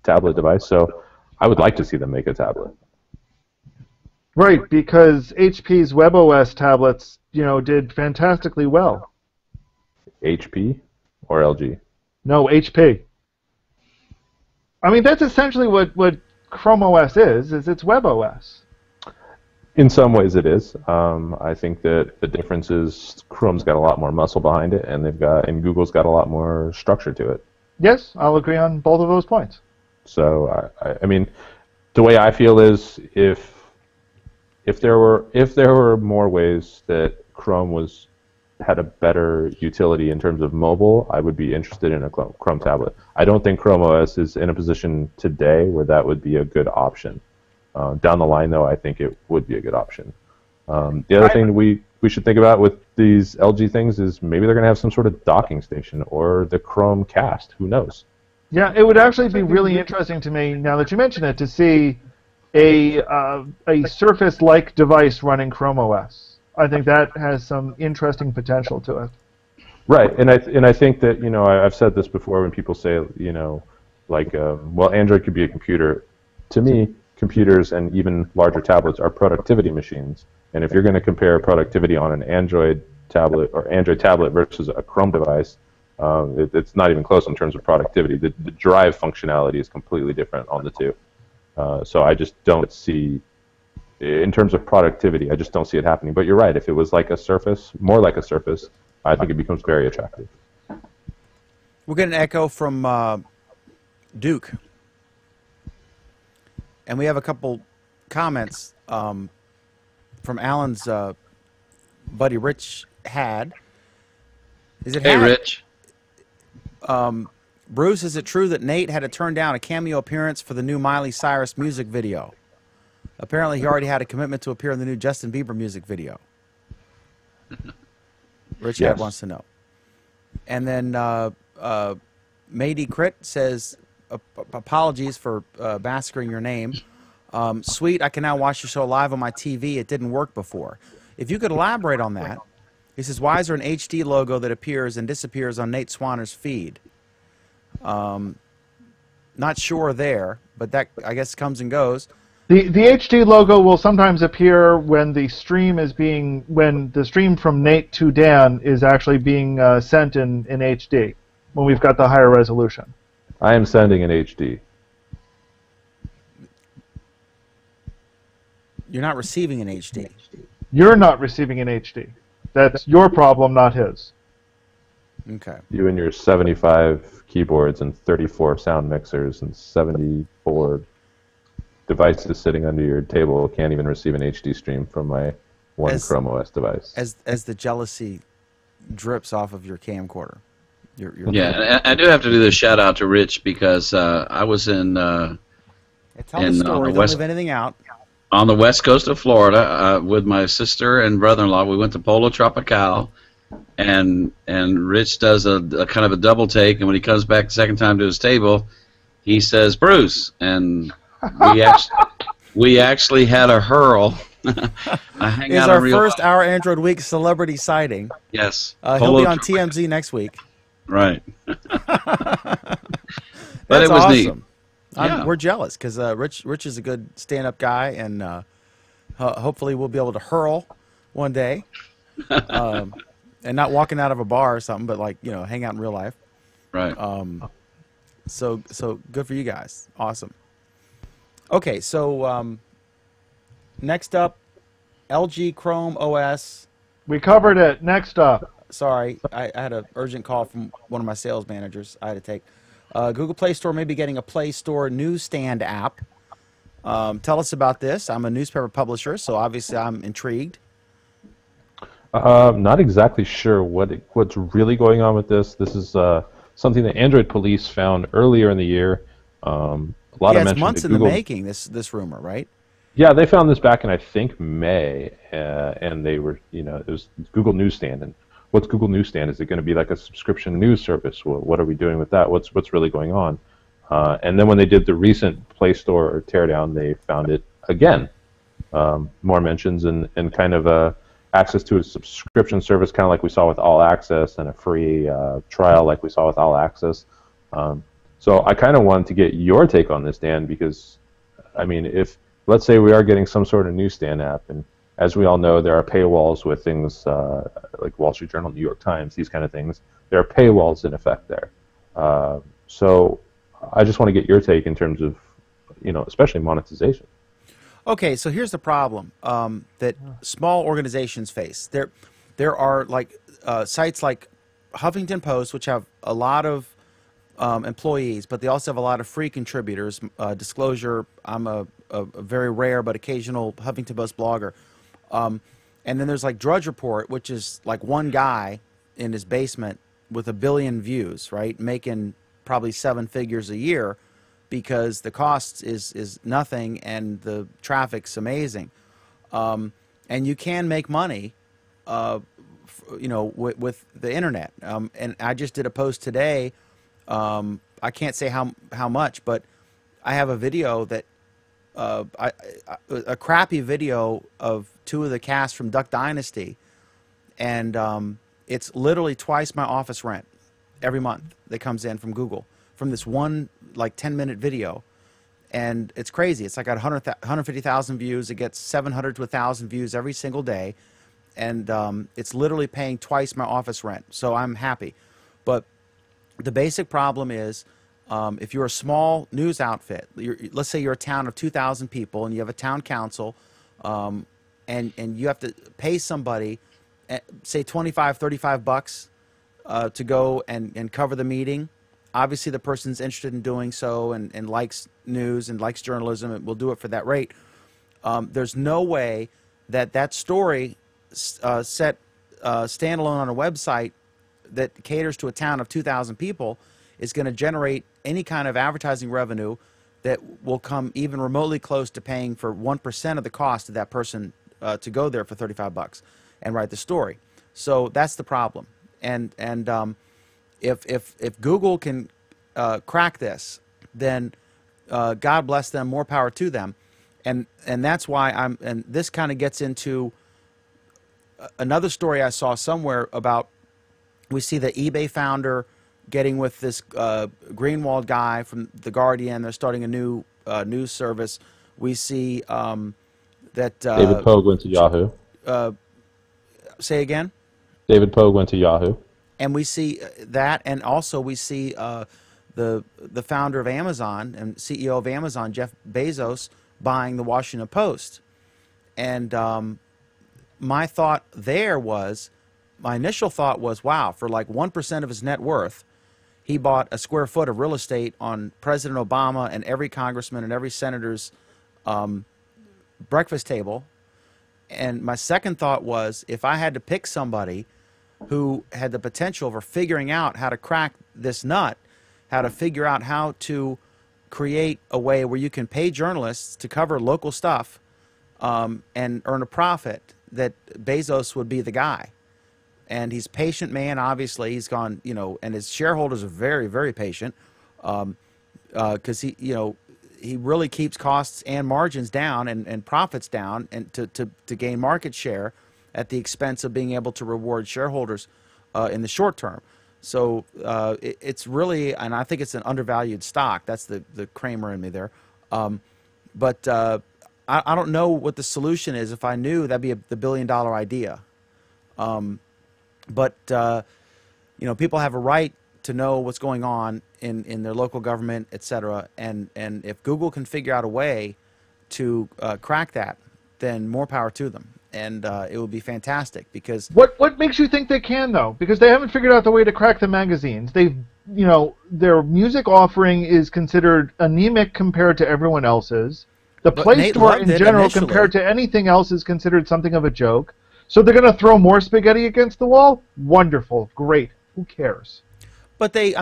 tablet device, so I would like to see them make a tablet. Right, because HP's WebOS tablets, you know, did fantastically well. HP or LG? No, HP. I mean, that's essentially what Chrome OS is it's WebOS. In some ways it is. I think that the difference is Chrome's got a lot more muscle behind it, and Google's got a lot more structure to it. Yes, I'll agree on both of those points. So I mean, the way I feel is if there were more ways that Chrome had a better utility in terms of mobile, I would be interested in a Chrome tablet. I don't think Chrome OS is in a position today where that would be a good option. Down the line, though, I think it would be a good option. The other thing we should think about with these LG things is maybe they're going to have some sort of docking station or the Chromecast. Who knows? Yeah, it would actually be really interesting to me, now that you mention it, to see a Surface-like device running Chrome OS. I think that has some interesting potential to it. Right, and I think that, you know, I've said this before when people say, you know, like, well, Android could be a computer. To me, computers and even larger tablets are productivity machines. And if you're going to compare productivity on an Android tablet or Android tablet versus a Chrome device, it's not even close in terms of productivity. The drive functionality is completely different on the two. So I just don't see, in terms of productivity, I just don't see it happening. But you're right. If it was like a Surface, more like a Surface, I think it becomes very attractive. We're getting an echo from Duke. And we have a couple comments from Alan's buddy Rich had. Is it Hey, had? Rich. Bruce, is it true that Nate had to turn down a cameo appearance for the new Miley Cyrus music video? Apparently, he already had a commitment to appear in the new Justin Bieber music video. Rich Yes. wants to know. And then Mady Crit says, apologies for massacring your name. Sweet, I can now watch your show live on my TV. It didn't work before. If you could elaborate on that. He says, why is there an HD logo that appears and disappears on Nate Swanner's feed? Not sure there, but that, I guess, comes and goes. The HD logo will sometimes appear when the stream from Nate to Dan is actually being sent in HD, when we've got the higher resolution. I am sending in HD. You're not receiving an HD. You're not receiving an HD. That's your problem, not his. Okay. You and your 75 keyboards and 34 sound mixers and 74 devices sitting under your table can't even receive an HD stream from my one Chrome OS device. As the jealousy drips off of your camcorder. Yeah, I do have to do this shout out to Rich because I was Tell the story. Don't leave anything out. on the west coast of Florida with my sister and brother-in-law. We went to Polo Tropical, and Rich does a kind of a double take, and when he comes back the second time to his table, he says, "Bruce," and we actually had a hurl. I hang It's out our in real first life. Our Android Week celebrity sighting. Yes. He'll Polo be on Tropical. TMZ next week. Right. That's it was awesome. neat. Yeah. We're jealous because Rich is a good stand-up guy, and hopefully we'll be able to hurl one day, and not walking out of a bar or something, but hang out in real life. Right. So good for you guys. Awesome. Okay, so next up, LG Chrome OS. We covered it. Next up. Sorry, I had an urgent call from one of my sales managers I had to take. Google Play Store may be getting a Play Store Newsstand app. Tell us about this. I'm a newspaper publisher, so obviously I'm intrigued. Not exactly sure what's really going on with this. This is something that Android Police found earlier in the year. A lot of it's mention months to in the Google. making, this rumor, right? Yeah, they found this back in, I think, May, and they were, it was Google Newsstand. And what's Google Newsstand? Is it going to be like a subscription news service? What are we doing with that? What's really going on? And then when they did the recent Play Store teardown, they found it again. More mentions and kind of access to a subscription service, kind of like we saw with All Access, and a free trial like we saw with All Access. So I kind of wanted to get your take on this, Dan, because, I mean, if let's say we are getting some sort of newsstand app, and as we all know, there are paywalls with things like Wall Street Journal, New York Times, these kind of things. There are paywalls in effect there. So I just want to get your take in terms of, especially monetization. Okay, so here's the problem that small organizations face. There are sites like Huffington Post, which have a lot of employees, but they also have a lot of free contributors. Disclosure, I'm a very rare but occasional Huffington Post blogger. And then there's like Drudge Report, which is like one guy in his basement with 1 billion views, right? Making probably 7 figures a year because the cost is nothing and the traffic's amazing. And you can make money, with the internet. And I just did a post today. I can't say how much, but I have a video that a crappy video of 2 of the cast from Duck Dynasty, and it's literally twice my office rent every month that comes in from Google from this one 10-minute video, and it's crazy. It's like got 150,000 views. It gets 700 to 1,000 views every single day, and it's literally paying twice my office rent. So I'm happy, but the basic problem is if you're a small news outfit, let's say you're a town of 2,000 people and you have a town council, and you have to pay somebody, say $25-$35 to go and cover the meeting. Obviously, the person's interested in doing so and likes news and likes journalism and will do it for that rate. There's no way that story set standalone on a website that caters to a town of 2,000 people is going to generate any kind of advertising revenue that will come even remotely close to paying for 1% of the cost of that person to go there for $35 and write the story. So that's the problem. And if Google can crack this, then God bless them, more power to them. And that's why and this kind of gets into another story I saw somewhere about, we see the eBay founder getting with this Greenwald guy from The Guardian. They're starting a new news service. We see that David Pogue went to Yahoo. Say again? David Pogue went to Yahoo. And we see that, and also we see the founder of Amazon and CEO of Amazon, Jeff Bezos, buying the Washington Post. And my thought there was, my initial thought was, wow, for like 1% of his net worth, he bought a square foot of real estate on President Obama and every congressman and every senator's breakfast table. And my second thought was, if I had to pick somebody who had the potential for figuring out how to crack this nut, how to figure out how to create a way where you can pay journalists to cover local stuff and earn a profit, that Bezos would be the guy. And he's a patient man, obviously. He's gone, you know, and his shareholders are very, very patient because he, you know, he really keeps costs and margins down and profits down, and to gain market share at the expense of being able to reward shareholders in the short term. So it's really, and I think it's an undervalued stock. That's the Kramer in me there. But I don't know what the solution is. If I knew, that'd be the billion-dollar idea. But you know, people have a right to know what's going on in their local government, etc. And if Google can figure out a way to crack that, then more power to them. And it will be fantastic, because what makes you think they can, though? Because they haven't figured out the way to crack the magazines. They've, you know, their music offering is considered anemic compared to everyone else's. The Play Store in general, compared to anything else, is considered something of a joke. So they're going to throw more spaghetti against the wall? Wonderful. Great. Who cares? But they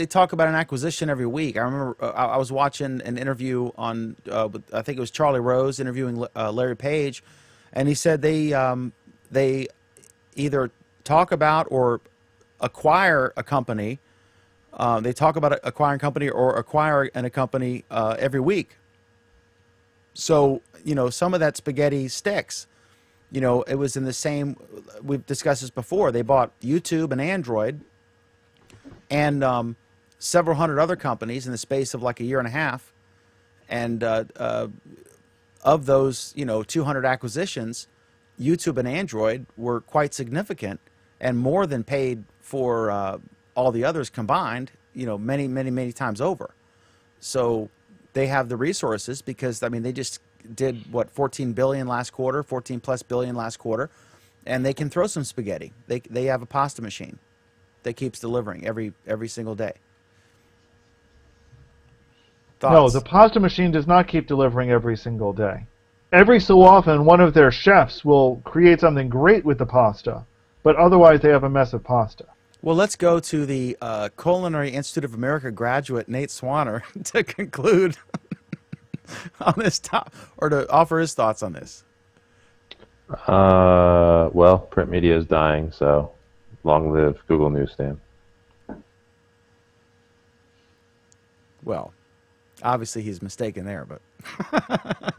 talk about an acquisition every week. I remember I was watching an interview on, I think it was Charlie Rose interviewing Larry Page, and he said they either talk about or acquire a company. They talk about acquiring a company or acquiring a company every week. So, you know, some of that spaghetti sticks. You know, it was in the same, we've discussed this before, they bought YouTube and Android and several hundred other companies in the space of like a year and a half. And of those, you know, 200 acquisitions, YouTube and Android were quite significant and more than paid for all the others combined, you know, many, many, many times over. So they have the resources because, I mean, they just did, what, 14 billion last quarter, 14 plus billion last quarter, and they can throw some spaghetti. They have a pasta machine that keeps delivering every single day. Thoughts? No, the pasta machine does not keep delivering every single day. Every so often, one of their chefs will create something great with the pasta, but otherwise they have a mess of pasta. Well, let's go to the Culinary Institute of America graduate, Nate Swanner, to conclude on this topic, or to offer his thoughts on this. Well, print media is dying, so long live Google Newsstand. Well, obviously he's mistaken there, but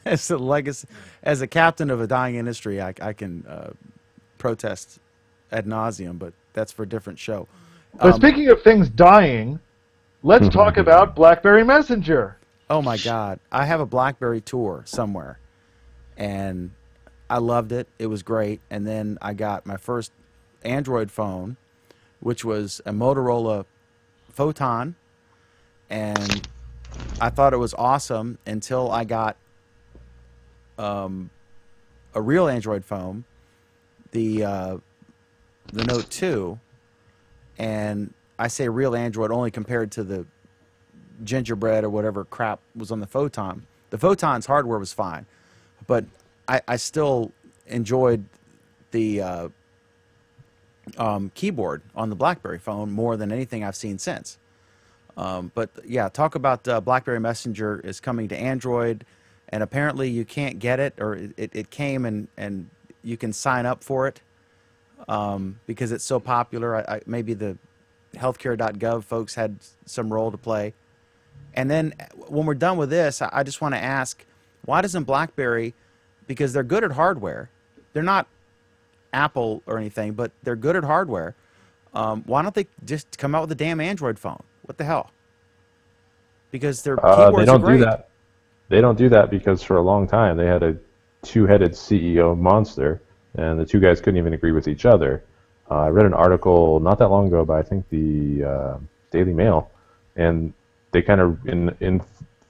as a legacy, as a captain of a dying industry, I can protest ad nauseum, but that's for a different show. But speaking of things dying, let's talk about BlackBerry Messenger. Oh my God. I have a BlackBerry tour somewhere, and I loved it. It was great. And then I got my first Android phone, which was a Motorola Photon, and I thought it was awesome until I got a real Android phone, the Note 2, and I say real Android only compared to the gingerbread or whatever crap was on the Photon. The Photon's hardware was fine, but I still enjoyed the keyboard on the BlackBerry phone more than anything I've seen since. But yeah, talk about BlackBerry Messenger is coming to Android, and apparently you can't get it, or it came and you can sign up for it because it's so popular. Maybe the HealthCare.gov folks had some role to play. And then when we're done with this, I just want to ask, why doesn't BlackBerry, because they're good at hardware, they're not Apple or anything, but they're good at hardware, why don't they just come out with a damn Android phone? What the hell? Because their keyboards are great. Do that. They don't do that because for a long time they had a two-headed CEO monster, and the two guys couldn't even agree with each other. I read an article not that long ago by, I think, the Daily Mail, and they kind of, in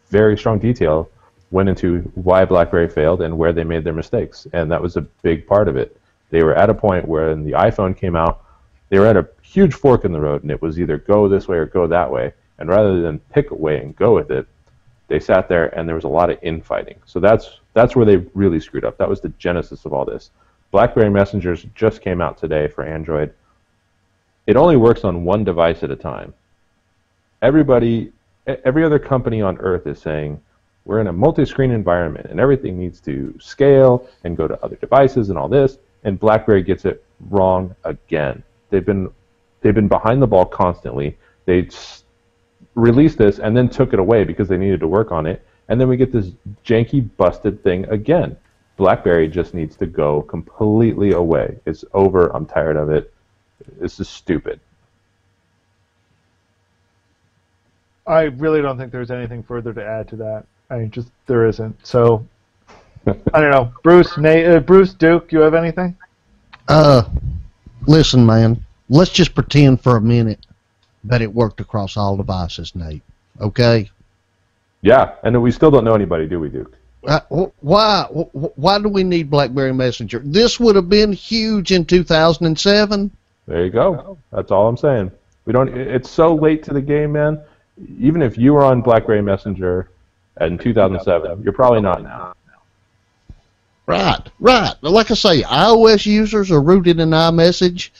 very strong detail, went into why BlackBerry failed and where they made their mistakes, and that was a big part of it. They were at a point where when the iPhone came out, they were at a huge fork in the road, and it was either go this way or go that way, and rather than pick a way and go with it, they sat there and there was a lot of infighting. So that's where they really screwed up. That was the genesis of all this. BlackBerry Messengers just came out today for Android. It only works on one device at a time. Every other company on earth is saying, we're in a multi-screen environment and everything needs to scale and go to other devices and all this, and BlackBerry gets it wrong again. They've been behind the ball constantly. They released this and then took it away because they needed to work on it, and then we get this janky, busted thing again. BlackBerry just needs to go completely away. It's over. I'm tired of it. This is stupid. I really don't think there's anything further to add to that. I mean, just there isn't. So, I don't know. Bruce, Duke, you have anything? Listen, man. Let's just pretend for a minute that it worked across all devices, Nate. Okay? Yeah, and we still don't know anybody, do we, Duke? Why do we need BlackBerry Messenger? This would have been huge in 2007. There you go. That's all I'm saying. We don't. It's so late to the game, man. Even if you were on BlackBerry Messenger in 2007, you're probably not now. Right. Like I say, iOS users are rooted in iMessage.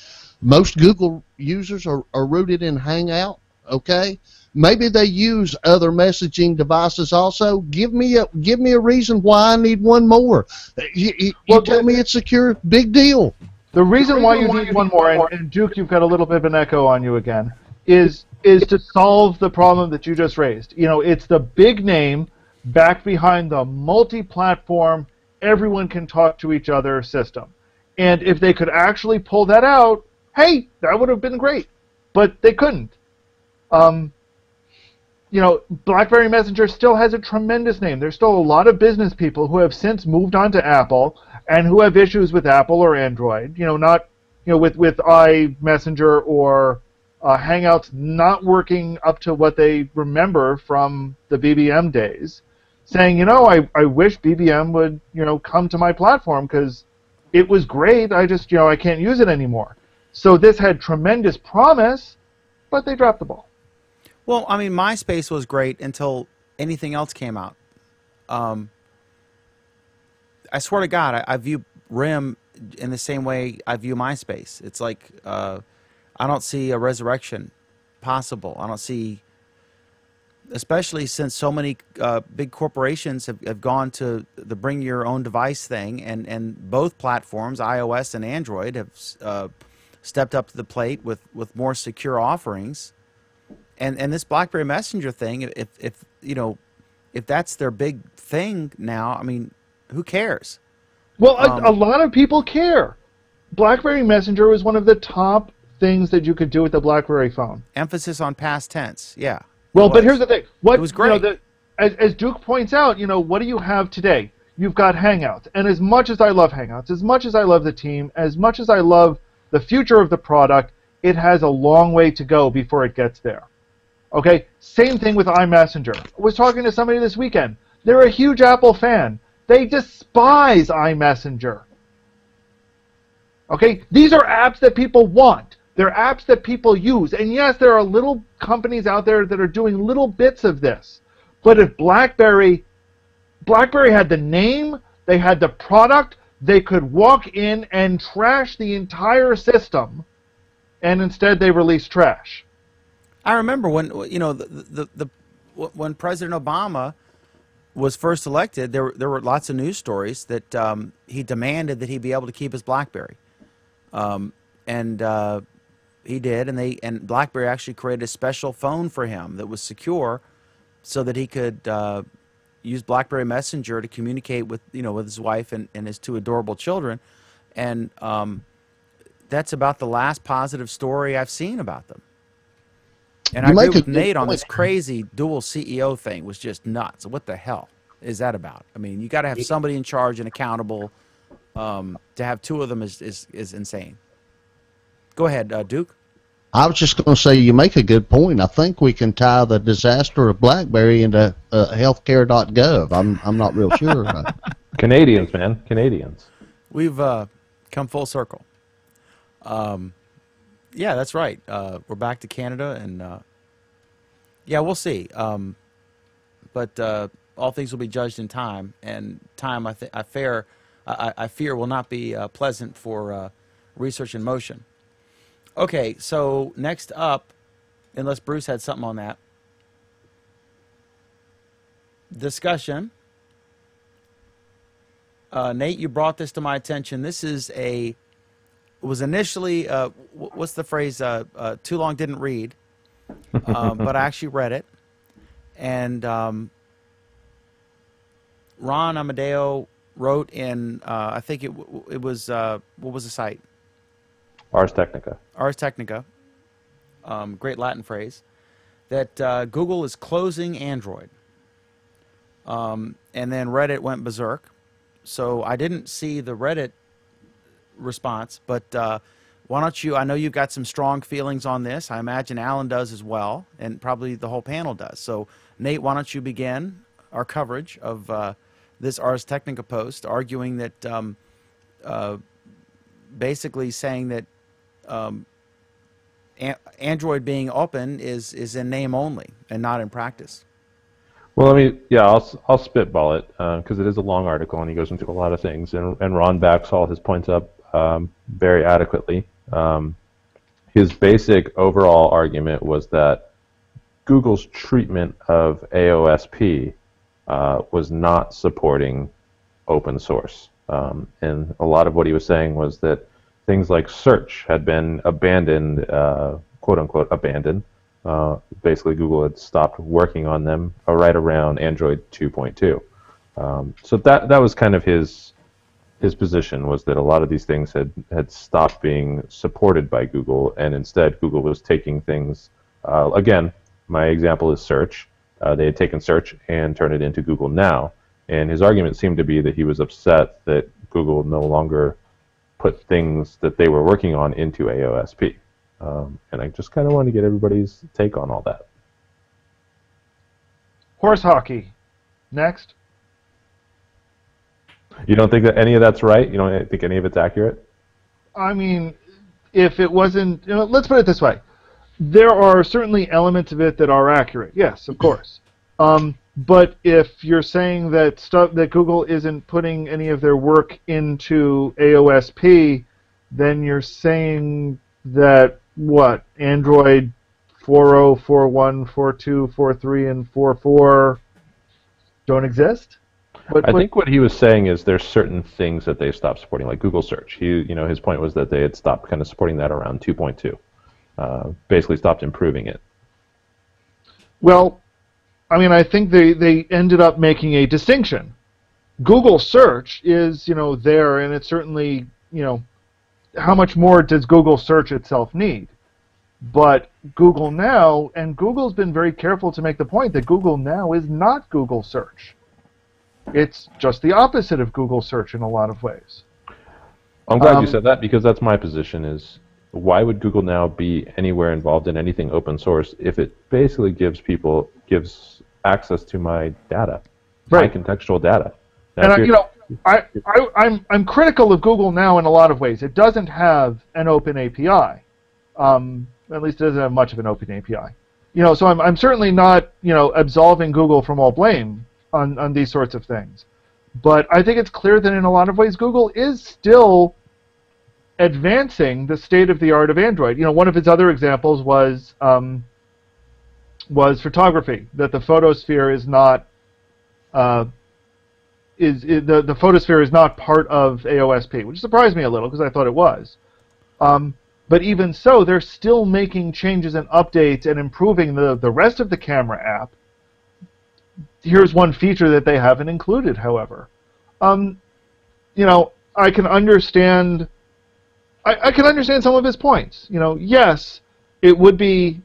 Most Google users are rooted in Hangout. Okay. Maybe they use other messaging devices also. Give me a reason why I need one more. You tell me it's secure. Big deal. The reason why you need one more, and Duke, you've got a little bit of an echo on you again, is to solve the problem that you just raised. You know, it's the big name back behind the multi-platform, everyone can talk to each other system. And if they could actually pull that out, hey, that would have been great. But they couldn't. You know, BlackBerry Messenger still has a tremendous name. There's still a lot of business people who have since moved on to Apple and who have issues with Apple or Android. You know, not with iMessenger or Hangouts not working up to what they remember from the BBM days, saying, you know, I wish BBM would, you know, come to my platform because it was great. I just, you know, I can't use it anymore. So this had tremendous promise, but they dropped the ball. Well, I mean, MySpace was great until anything else came out. I swear to God, I view RIM in the same way I view MySpace. It's like I don't see a resurrection possible. I don't see, especially since so many big corporations have gone to the bring your own device thing, and both platforms, iOS and Android, have stepped up to the plate with more secure offerings. And this BlackBerry Messenger thing, if you know, if that's their big thing now, I mean, who cares? Well, a lot of people care. BlackBerry Messenger was one of the top things that you could do with the BlackBerry phone. Emphasis on past tense, yeah. Well, but here's the thing. It was great. You know, as Duke points out, you know, what do you have today? You've got Hangouts. And as much as I love Hangouts, as much as I love the team, as much as I love the future of the product, it has a long way to go before it gets there. Okay, same thing with iMessenger. I was talking to somebody this weekend. They're a huge Apple fan. They despise iMessenger. Okay, these are apps that people want. They're apps that people use. And yes, there are little companies out there that are doing little bits of this. But if BlackBerry had the name, they had the product, they could walk in and trash the entire system, and instead they released trash. I remember when when President Obama was first elected, there were lots of news stories that he demanded that he be able to keep his BlackBerry, and he did, and BlackBerry actually created a special phone for him that was secure, so that he could use BlackBerry Messenger to communicate with with his wife and his two adorable children, and that's about the last positive story I've seen about them. And I agree with Nate on this crazy dual CEO thing was just nuts. What the hell is that about? I mean, you got to have somebody in charge and accountable. To have two of them is insane. Go ahead, Duke. I was just going to say you make a good point. I think we can tie the disaster of BlackBerry into HealthCare.gov. I'm not real sure. Canadians, man, Canadians. We've come full circle. Yeah, that's right. We're back to Canada, and yeah, we'll see. But all things will be judged in time, and time I fear will not be pleasant for Research in Motion. Okay, so next up, unless Bruce had something on that, discussion. Nate, you brought this to my attention. This is was initially, what's the phrase, too long didn't read, but I actually read it. And Ron Amadeo wrote in, I think it was, what was the site? Ars Technica. Ars Technica, great Latin phrase, that Google is closing Android. And then Reddit went berserk. So I didn't see the Reddit response, but why don't you, I know you've got some strong feelings on this. I imagine Alan does as well, and probably the whole panel does. So Nate, why don't you begin our coverage of this Ars Technica post, arguing that basically saying that Android being open is in name only and not in practice. Well, I'll spitball it because it is a long article and he goes into a lot of things, and Ron backs all his points up very adequately. His basic overall argument was that Google's treatment of AOSP was not supporting open source, and a lot of what he was saying was that things like search had been abandoned, quote unquote abandoned. Basically, Google had stopped working on them right around Android 2.2. So that was kind of his position, was that a lot of these things had stopped being supported by Google, and instead Google was taking things. Again, my example is search. They had taken search and turned it into Google Now, and his argument seemed to be that he was upset that Google no longer put things that they were working on into AOSP. And I just kind of wanted to get everybody's take on all that. Horse hockey. Next. You don't think that any of that's right? You don't think any of it's accurate? I mean, if it wasn't, let's put it this way. There are certainly elements of it that are accurate. Yes, of course. But if you're saying that Google isn't putting any of their work into AOSP, then you're saying that what, Android 4.0, 4.1, 4.2, 4.3, and 4.4 don't exist? I think what he was saying is there's certain things that they've stopped supporting, like Google Search. His point was that they had stopped kind of supporting that around 2.2. Basically stopped improving it. Well, I mean, I think they ended up making a distinction. Google Search is, there, and it's certainly, how much more does Google Search itself need? But Google Now, and Google's been very careful to make the point that Google Now is not Google Search. It's just the opposite of Google Search in a lot of ways. I'm glad you said that, because that's my position is, why would Google Now be anywhere involved in anything open source if it basically gives access to my data, right, my contextual data? Now, and I'm critical of Google Now in a lot of ways. It doesn't have an open API. At least it doesn't have much of an open API. So I'm certainly not absolving Google from all blame on these sorts of things. But I think it's clear that in a lot of ways Google is still advancing the state of the art of Android. You know, one of its other examples was photography. That the photosphere is not the photosphere is not part of AOSP, which surprised me a little because I thought it was. But even so, they're still making changes and updates and improving the rest of the camera app. Here's one feature that they haven't included, however. You know, I can understand. I can understand some of his points. You know, yes, it would be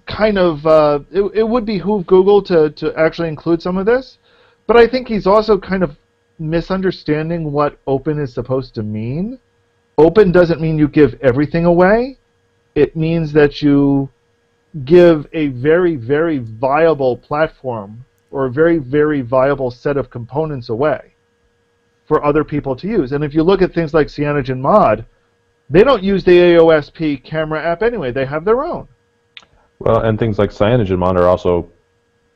kind of it would behoove Google to actually include some of this, but I think he's also kind of misunderstanding what open is supposed to mean. Open doesn't mean you give everything away. It means that you give a very, very viable platform or a very, very viable set of components away for other people to use. And if you look at things like CyanogenMod, they don't use the AOSP camera app anyway. They have their own. Well, and things like CyanogenMod are also,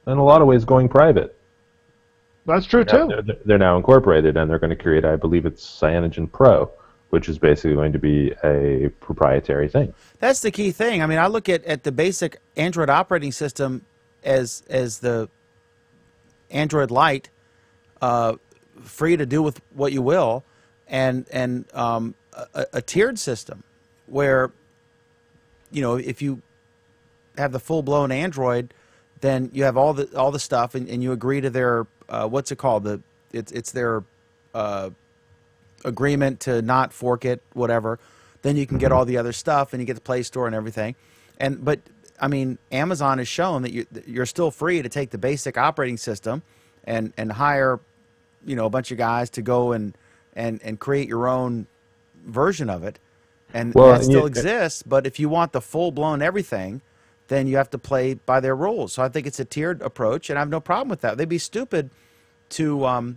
in a lot of ways, going private. That's true, too. They're now incorporated, and they're going to create, I believe it's Cyanogen Pro, which is basically going to be a proprietary thing. That's the key thing. I mean, I look at the basic Android operating system as the Android Lite, free to do with what you will, and a tiered system where, you know, if you have the full-blown Android, then you have all the stuff, and you agree to their what's it called? It's their agreement to not fork it, whatever. Then you can get all the other stuff, and you get the Play Store and everything. But I mean, Amazon has shown that you're still free to take the basic operating system and hire, you know, a bunch of guys to go and create your own version of it, and that still exists. But if you want the full-blown everything, then you have to play by their rules. So I think it's a tiered approach, and I have no problem with that. They'd be stupid to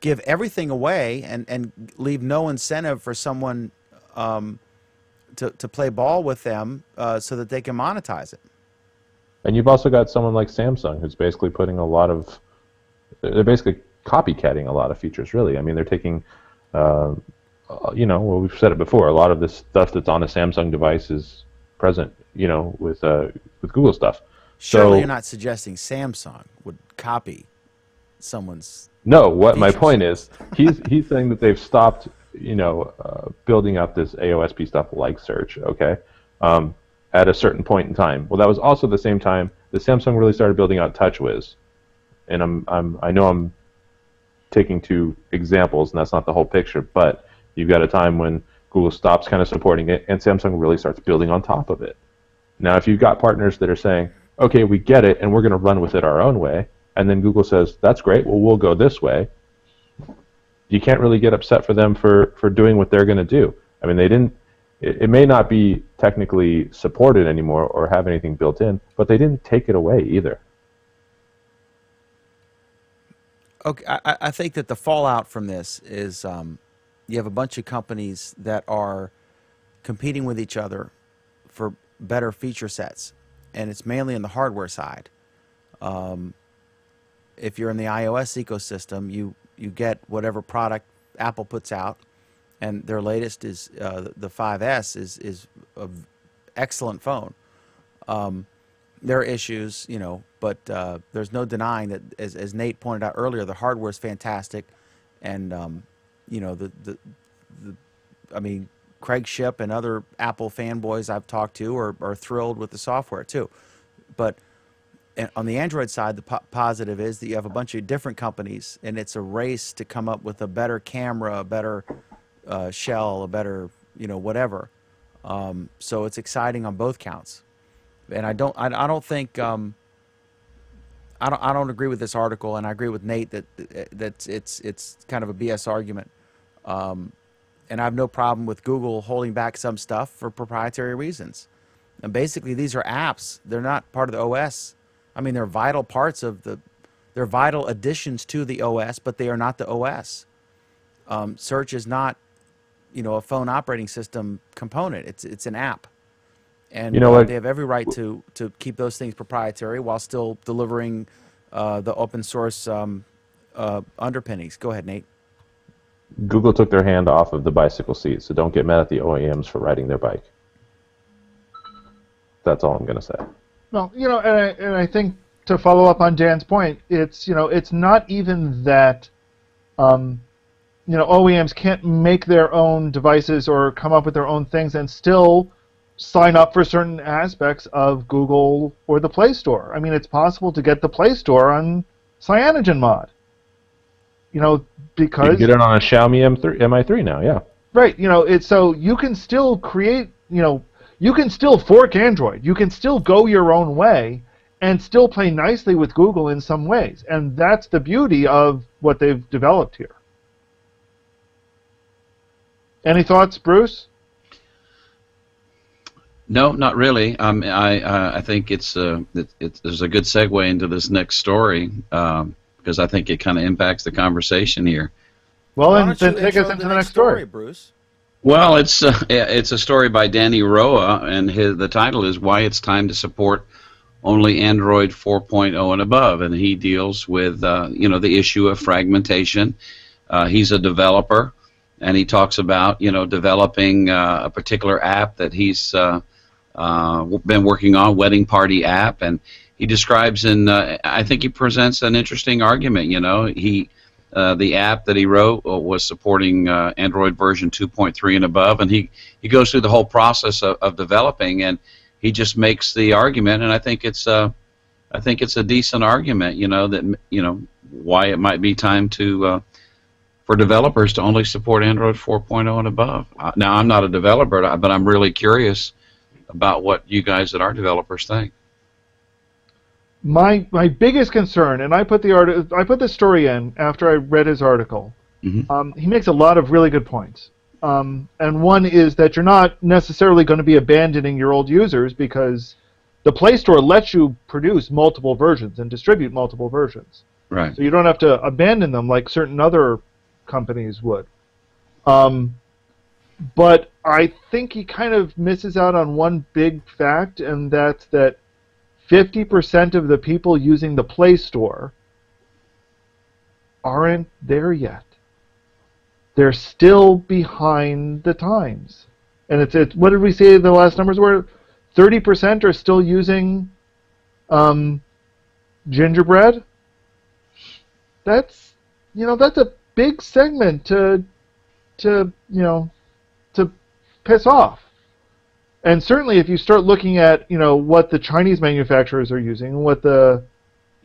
give everything away and leave no incentive for someone to play ball with them so that they can monetize it. And you've also got someone like Samsung who's basically putting a lot of, they're basically copycatting a lot of features, really. I mean, they're taking, you know, well, we've said it before, a lot of this stuff that's on a Samsung device is present, you know, with Google stuff. Surely you're not suggesting Samsung would copy someone's. No, what features. My point is, he's saying that they've stopped, you know, building up this AOSP stuff like search, okay, at a certain point in time. Well, that was also the same time that Samsung really started building out TouchWiz, and I know I'm taking two examples, and that's not the whole picture, but you've got a time when Google stops kind of supporting it, and Samsung really starts building on top of it. Now, if you've got partners that are saying, okay, we get it, and we're going to run with it our own way, and then Google says, that's great, well, we'll go this way, you can't really get upset for them for doing what they're going to do. I mean, they didn't, it may not be technically supported anymore or have anything built in, but they didn't take it away either. Okay, I think that the fallout from this is you have a bunch of companies that are competing with each other for better feature sets, and it's mainly in the hardware side. If you're in the iOS ecosystem, you get whatever product Apple puts out, and their latest is the 5S is an excellent phone. There are issues, you know, but there's no denying that, as Nate pointed out earlier, the hardware is fantastic, and you know, I mean, Craig Shipp and other Apple fanboys I've talked to are thrilled with the software too. But on the Android side, the positive is that you have a bunch of different companies, and it's a race to come up with a better camera, a better shell, a better, you know, whatever. So it's exciting on both counts. And I don't think I don't agree with this article, and I agree with Nate that it's kind of a BS argument. And I have no problem with Google holding back some stuff for proprietary reasons. And basically, these are apps; they're not part of the OS. I mean, they're vital parts of they're vital additions to the OS, but they are not the OS. Search is not, you know, a phone operating system component. It's an app. And you know they have every right to keep those things proprietary while still delivering the open source underpinnings. Go ahead, Nate. Google took their hand off of the bicycle seat, so don't get mad at the OEMs for riding their bike. That's all I'm going to say. Well, and I think to follow up on Dan's point, it's not even that OEMs can't make their own devices or come up with their own things and still sign up for certain aspects of Google or the Play Store. I mean, it's possible to get the Play Store on CyanogenMod. Because you can get it on a Xiaomi Mi3 now, yeah. Right. It's so you can still create. You can still fork Android. You can still go your own way and still play nicely with Google in some ways, and that's the beauty of what they've developed here. Any thoughts, Bruce? No, not really. I think there's a good segue into this next story because I think it kind of impacts the conversation here. Well, then take us into the next story, Bruce. Well, it's a story by Danny Roa, and the title is "Why It's Time to Support Only Android 4.0 and Above," and he deals with the issue of fragmentation. He's a developer, and he talks about developing a particular app that he's been working on, wedding party app, and he describes I think he presents an interesting argument. The app that he wrote was supporting Android version 2.3 and above, and he goes through the whole process of developing, and he just makes the argument, and I think it's a decent argument, that why it might be time to for developers to only support Android 4.0 and above. Now, I'm not a developer, but I'm really curious about what you guys that are developers think. My biggest concern, and I put the story in after I read his article. Mm-hmm. He makes a lot of really good points, and one is that you're not necessarily going to be abandoning your old users because the Play Store lets you produce multiple versions and distribute multiple versions. Right. So you don't have to abandon them like certain other companies would. But I think he kind of misses out on one big fact, and that's that 50% of the people using the Play Store aren't there yet. They're still behind the times. And it's what did we say the last numbers were? 30% are still using gingerbread. That's a big segment to piss off. And certainly, if you start looking at what the Chinese manufacturers are using, and what the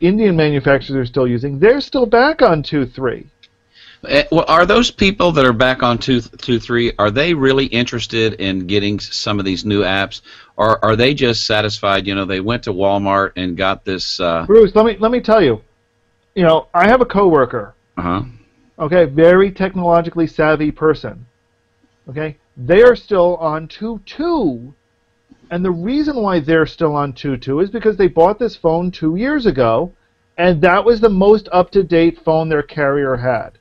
Indian manufacturers are still using, they're still back on 2.3. Well, are those people that are back on 2.3? Are they really interested in getting some of these new apps, or are they just satisfied? They went to Walmart and got this. Bruce, let me tell you. I have a coworker. Okay, very technologically savvy person. Okay. They are still on 2.2, and the reason why they're still on 2.2 is because they bought this phone 2 years ago, and that was the most up-to-date phone their carrier had.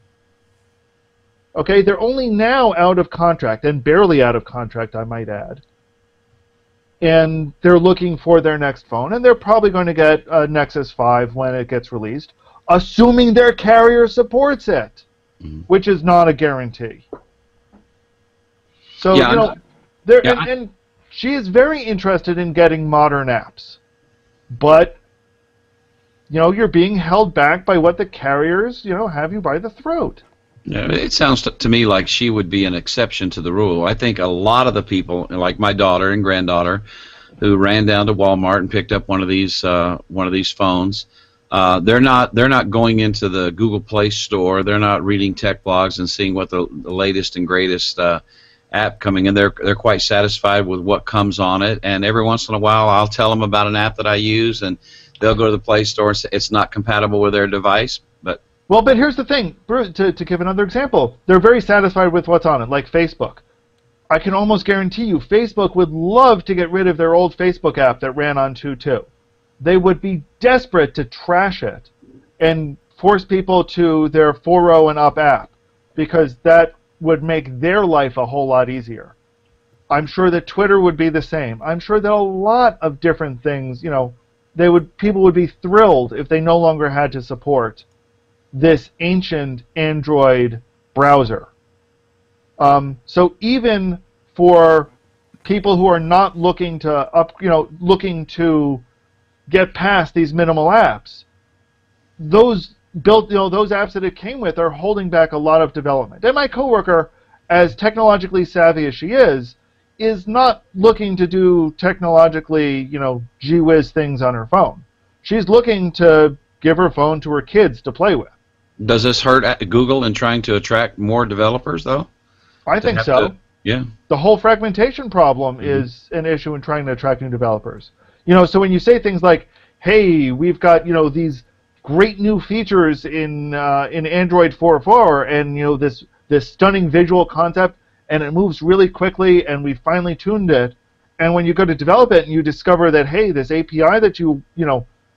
Okay, they're only now out of contract, and barely out of contract, I might add. And they're looking for their next phone, and they're probably going to get a Nexus 5 when it gets released, assuming their carrier supports it, which is not a guarantee. So, and she is very interested in getting modern apps. But, you're being held back by what the carriers, have you by the throat. Yeah, it sounds to me like she would be an exception to the rule. I think a lot of the people, like my daughter and granddaughter, who ran down to Walmart and picked up one of these phones, they're not going into the Google Play Store. They're not reading tech blogs and seeing what the latest and greatest app coming in. They're quite satisfied with what comes on it, and every once in a while I'll tell them about an app that I use, and they'll go to the Play Store and say it's not compatible with their device. But here's the thing, Bruce, to give another example, they're very satisfied with what's on it, like Facebook. I can almost guarantee you Facebook would love to get rid of their old Facebook app that ran on 2.2. They would be desperate to trash it and force people to their 4.0 and up app, because that would make their life a whole lot easier. I'm sure that Twitter would be the same. I'm sure that a lot of different things, people would be thrilled if they no longer had to support this ancient Android browser. So even for people who are not looking to get past these minimal apps, those apps that it came with are holding back a lot of development. And my coworker, as technologically savvy as she is not looking to do technologically, gee whiz things on her phone. She's looking to give her phone to her kids to play with. Does this hurt Google in trying to attract more developers, though? I think so. Yeah. The whole fragmentation problem is an issue in trying to attract new developers. So when you say things like, "Hey, we've got these great new features in Android 4.4, and this stunning visual concept, and it moves really quickly, and we finally tuned it," and when you go to develop it and you discover that, hey, this API that you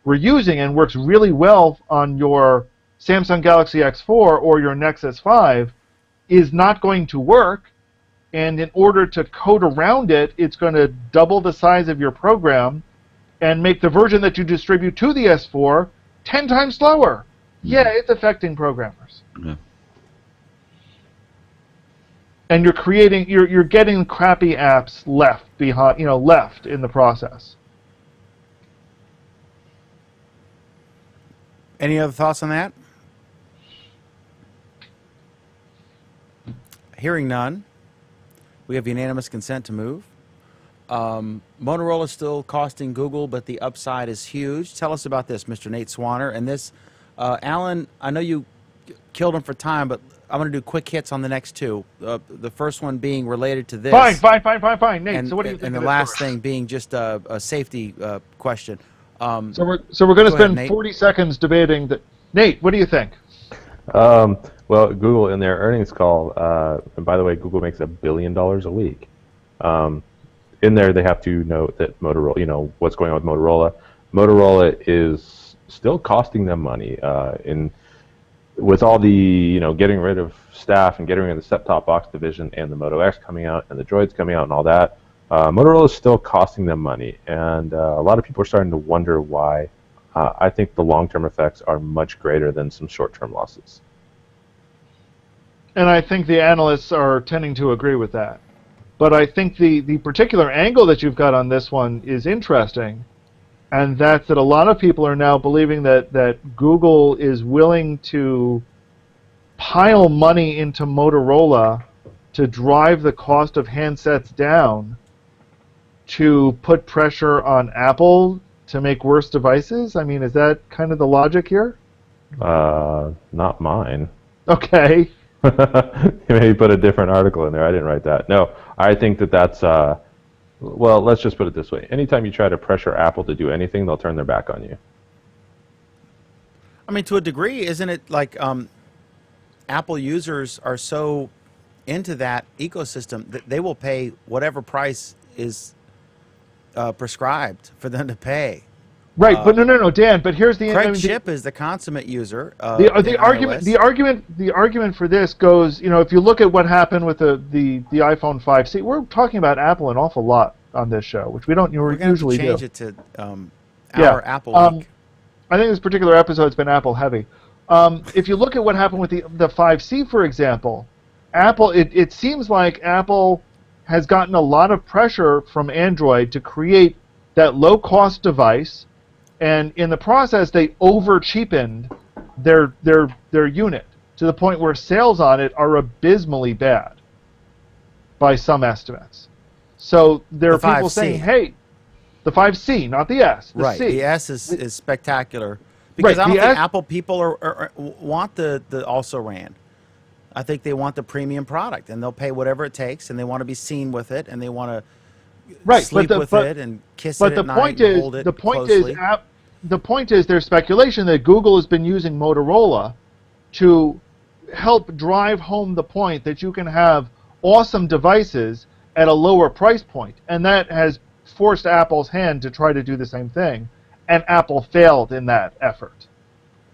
were using and works really well on your Samsung Galaxy X4 or your Nexus 5 is not going to work, and in order to code around it, it's going to double the size of your program and make the version that you distribute to the S4 10 times slower. Yeah, it's affecting programmers. Yeah. And you're getting crappy apps left behind, left in the process. Any other thoughts on that? Hearing none, we have unanimous consent to move. Motorola is still costing Google, but the upside is huge. Tell us about this, Mr. Nate Swanner. And this, Alan, I know you killed him for time, but I'm going to do quick hits on the next two. The first one being related to this. Fine. Nate, so what do you think? And the last thing being just a safety question. So we're going to spend 40 seconds debating that. Nate, what do you think? Well, Google in their earnings call, and by the way, Google makes $1 billion a week. In there, they have to note that Motorola, what's going on with Motorola. Motorola is still costing them money. With all the, getting rid of staff and getting rid of the set-top box division and the Moto X coming out and the Droids coming out and all that, Motorola is still costing them money. And a lot of people are starting to wonder why. I think the long-term effects are much greater than some short-term losses. And I think the analysts are tending to agree with that. But I think the particular angle that you've got on this one is interesting, and that's that a lot of people are now believing that Google is willing to pile money into Motorola to drive the cost of handsets down to put pressure on Apple to make worse devices? I mean, is that kind of the logic here? Not mine. Okay. Maybe put a different article in there. I didn't write that. No, I think that's, well, let's just put it this way. Anytime you try to pressure Apple to do anything, they'll turn their back on you. I mean, to a degree, isn't it like Apple users are so into that ecosystem that they will pay whatever price is prescribed for them to pay. Right, but no, Dan. But here's the Craig Shipp is the consummate user. The argument for this goes, if you look at what happened with the iPhone 5C, we're talking about Apple an awful lot on this show, which we don't usually do. We're going to change it to our Apple week. I think this particular episode's been Apple heavy. If you look at what happened with the 5C, for example, Apple, it seems like Apple has gotten a lot of pressure from Android to create that low-cost device. And in the process, they over-cheapened their unit to the point where sales on it are abysmally bad by some estimates. So there are people saying, hey, the 5C, not the S, the right, C. The S is spectacular. Because I don't think Apple people want the also-ran. I think they want the premium product, and they'll pay whatever it takes, and they want to be seen with it, and they want to sleep with it and kiss it at night and hold it closely. The point is there's speculation that Google has been using Motorola to help drive home the point that you can have awesome devices at a lower price point, and that has forced Apple's hand to try to do the same thing, and Apple failed in that effort.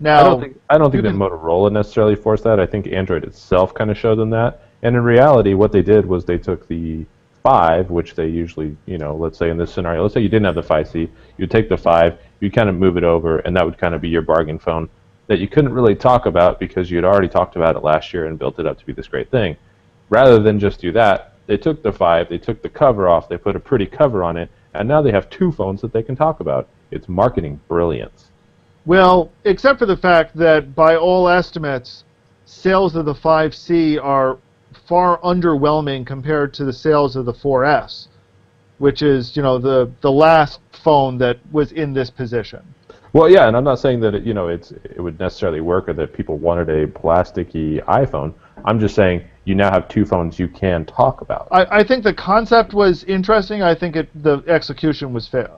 Now, I don't think that Motorola necessarily forced that. I think Android itself kind of showed them that. And in reality, what they did was they took the 5, which they usually, let's say in this scenario, let's say you didn't have the 5C, you'd take the 5, you'd kind of move it over, and that would kind of be your bargain phone that you couldn't really talk about because you'd already talked about it last year and built it up to be this great thing. Rather than just do that, they took the 5, they took the cover off, they put a pretty cover on it, and now they have 2 phones that they can talk about. It's marketing brilliance. Well, except for the fact that by all estimates, sales of the 5C are far underwhelming compared to the sales of the 4S, which is, the last phone that was in this position. Well, yeah, and I'm not saying that it would necessarily work or that people wanted a plasticky iPhone. I'm just saying you now have 2 phones you can talk about. I think the concept was interesting. I think the execution was flawed.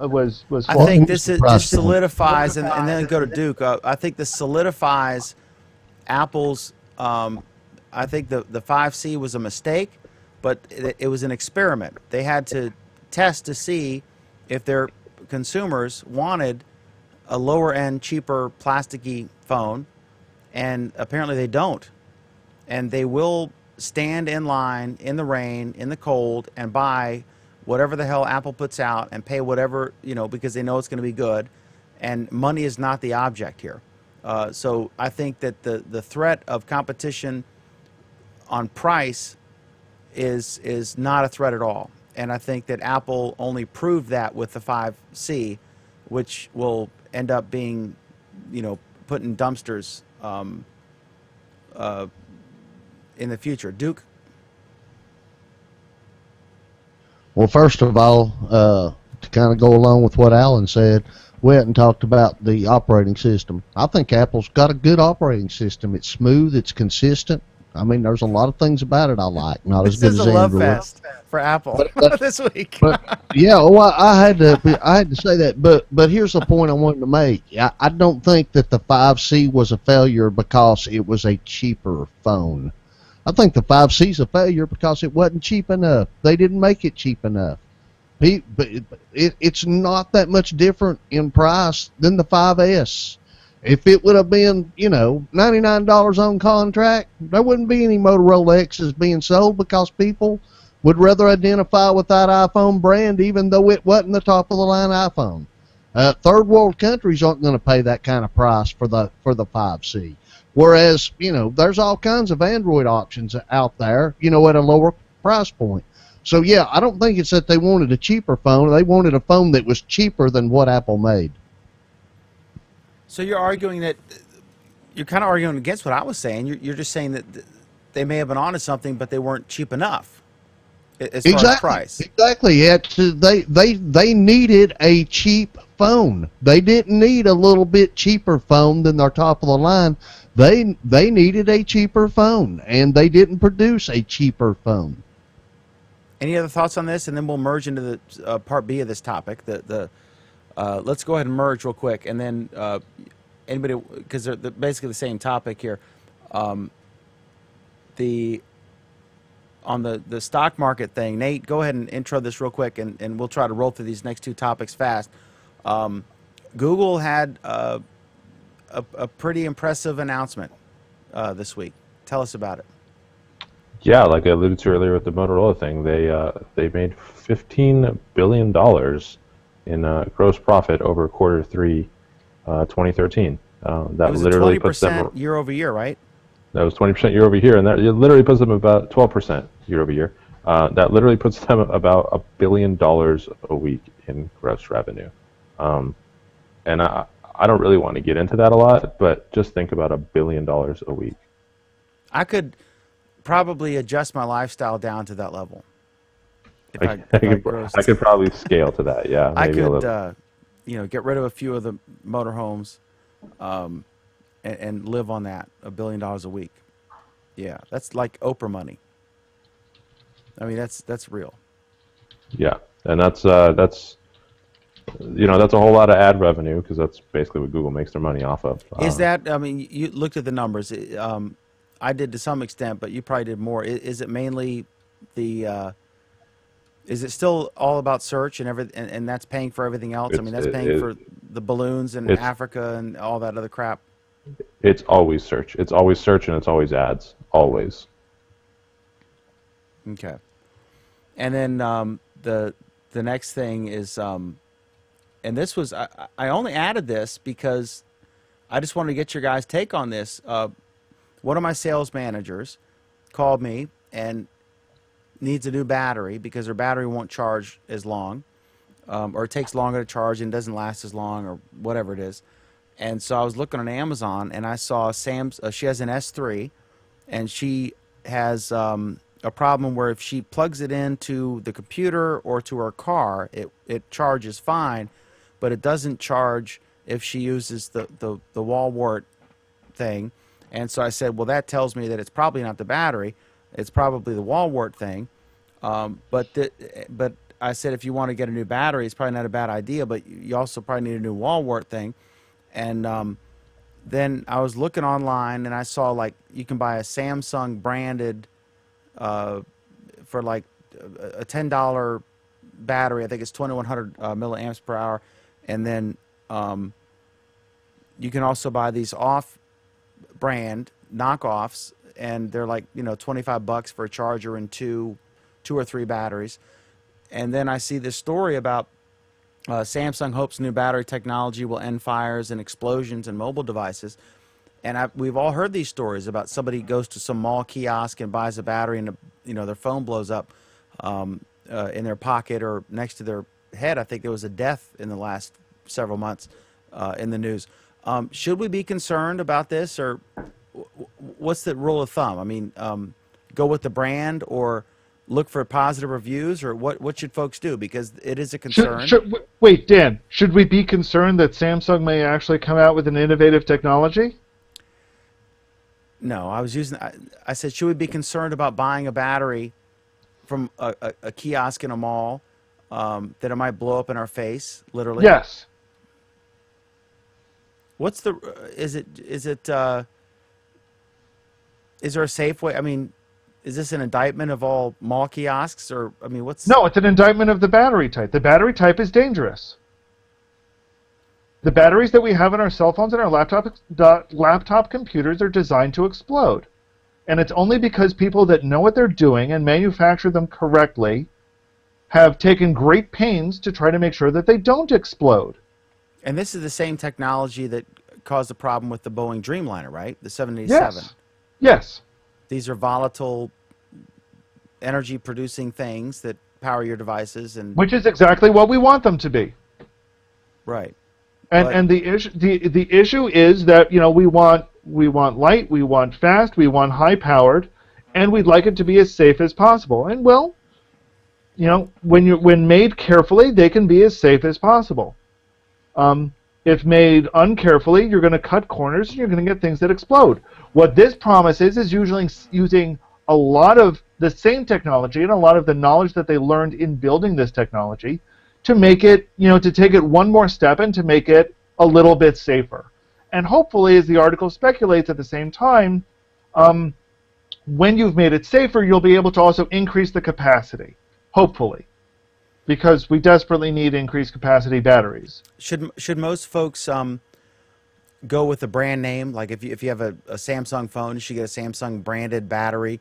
I think this solidifies, and then go to Duke. I think this solidifies Apple's. I think the 5C was a mistake, but it was an experiment. They had to test to see if their consumers wanted a lower-end, cheaper, plasticky phone, and apparently they don't. And they will stand in line in the rain, in the cold, and buy whatever the hell Apple puts out and pay whatever, because they know it's going to be good. And money is not the object here. So I think that the threat of competition on price is not a threat at all. And I think that Apple only proved that with the 5C, which will end up being, put in dumpsters in the future. Duke? Well, first of all, to kind of go along with what Alan said, we hadn't talked about the operating system. I think Apple's got a good operating system. It's smooth, it's consistent. I mean, there's a lot of things about it I like. Not as good as Android. This is a love fest for Apple this week. Yeah, well, I had to say that. But here's the point I wanted to make. I don't think that the 5C was a failure because it was a cheaper phone. I think the 5C is a failure because it wasn't cheap enough. They didn't make it cheap enough. It's not that much different in price than the 5S. If it would have been, $99 on contract, there wouldn't be any Motorola X's being sold because people would rather identify with that iPhone brand even though it wasn't the top-of-the-line iPhone. Third world countries aren't going to pay that kind of price for the 5C. Whereas, there's all kinds of Android options out there, at a lower price point. So, yeah, I don't think it's that they wanted a cheaper phone. They wanted a phone that was cheaper than what Apple made. So you're arguing that you're kind of arguing against what I was saying. You're just saying that they may have been onto something, but they weren't cheap enough as far as price. Exactly. They needed a cheap phone. They didn't need a little bit cheaper phone than their top of the line. They needed a cheaper phone, and they didn't produce a cheaper phone. Any other thoughts on this? And then we'll merge into the part B of this topic. Let's go ahead and merge real quick, and then anybody, because they're basically the same topic here. On the stock market thing, Nate, go ahead and intro this real quick, and we'll try to roll through these next 2 topics fast. Google had a pretty impressive announcement this week. Tell us about it. Yeah, like I alluded to earlier with the Motorola thing, they made $15 billion in gross profit over Q3 2013. That was literally 20% puts them year over year, right? That was 20% year over year, and that literally puts them about 12% year over year. That literally puts them about $1 billion a week in gross revenue. And I don't really want to get into that a lot, but just think about $1 billion a week. I could probably adjust my lifestyle down to that level. I could probably scale to that, yeah. I could, get rid of a few of the motorhomes, and live on that, $1 billion a week. Yeah, that's like Oprah money. I mean, that's real. Yeah, and that's a whole lot of ad revenue because that's basically what Google makes their money off of. Is that? I mean, you looked at the numbers. I did to some extent, but you probably did more. Is it mainly the? Is it still all about search and and that's paying for everything else? I mean, that's paying for the balloons in Africa and all that other crap. It's always search. It's always search and it's always ads. Always. Okay. And then the next thing is, and this was I only added this because I just wanted to get your guys' take on this. One of my sales managers called me and needs a new battery because her battery won't charge as long, or it takes longer to charge and doesn't last as long, or whatever it is. And so I was looking on Amazon, and I saw she has an S3, and she has a problem where if she plugs it into the computer or to her car, it charges fine, but it doesn't charge if she uses the wall wart thing. And so I said, well, that tells me that it's probably not the battery, it's probably the wall wart thing. But I said, if you want to get a new battery, it's probably not a bad idea, but you also probably need a new wall wart thing. And then I was looking online, and I saw, like, you can buy a Samsung branded for like a $10 battery. I think it's 2100 milliamps per hour. And then you can also buy these off-brand knockoffs, and they're like, you know, $25 for a charger and two or three batteries. And then I see this story about Samsung hopes new battery technology will end fires and explosions in mobile devices. And we've all heard these stories about somebody goes to some mall kiosk and buys a battery, and their phone blows up in their pocket or next to their head. I think there was a death in the last several months in the news. Should we be concerned about this, or what's the rule of thumb? I mean, go with the brand or look for positive reviews, or what should folks do? Because it is a concern. Wait, Dan, should we be concerned that Samsung may actually come out with an innovative technology? No, I said, should we be concerned about buying a battery from a kiosk in a mall that it might blow up in our face, literally? Yes. What's is there a safe way? I mean, is this an indictment of all mall kiosks, or, I mean, what's... No, it's an indictment of the battery type. The battery type is dangerous. The batteries that we have in our cell phones and our laptop computers are designed to explode. And it's only because people that know what they're doing and manufacture them correctly have taken great pains to try to make sure that they don't explode. And this is the same technology that caused the problem with the Boeing Dreamliner, right? The 787. Yes. Yes. These are volatile, energy-producing things that power your devices, and which is exactly what we want them to be. Right. And the issue is that, you know, we want light, we want fast, we want high powered, and we'd like it to be as safe as possible. And, well, you know, when made carefully, they can be as safe as possible. If made uncarefully, you're going to cut corners and you're going to get things that explode. What this promises is usually using a lot of the same technology and a lot of the knowledge that they learned in building this technology to make it, you know, to take it one more step and to make it a little bit safer. And hopefully, as the article speculates at the same time, when you've made it safer, you'll be able to also increase the capacity, hopefully, because we desperately need increased capacity batteries. Should most folks go with the brand name? Like if you have a Samsung phone, you should get a Samsung branded battery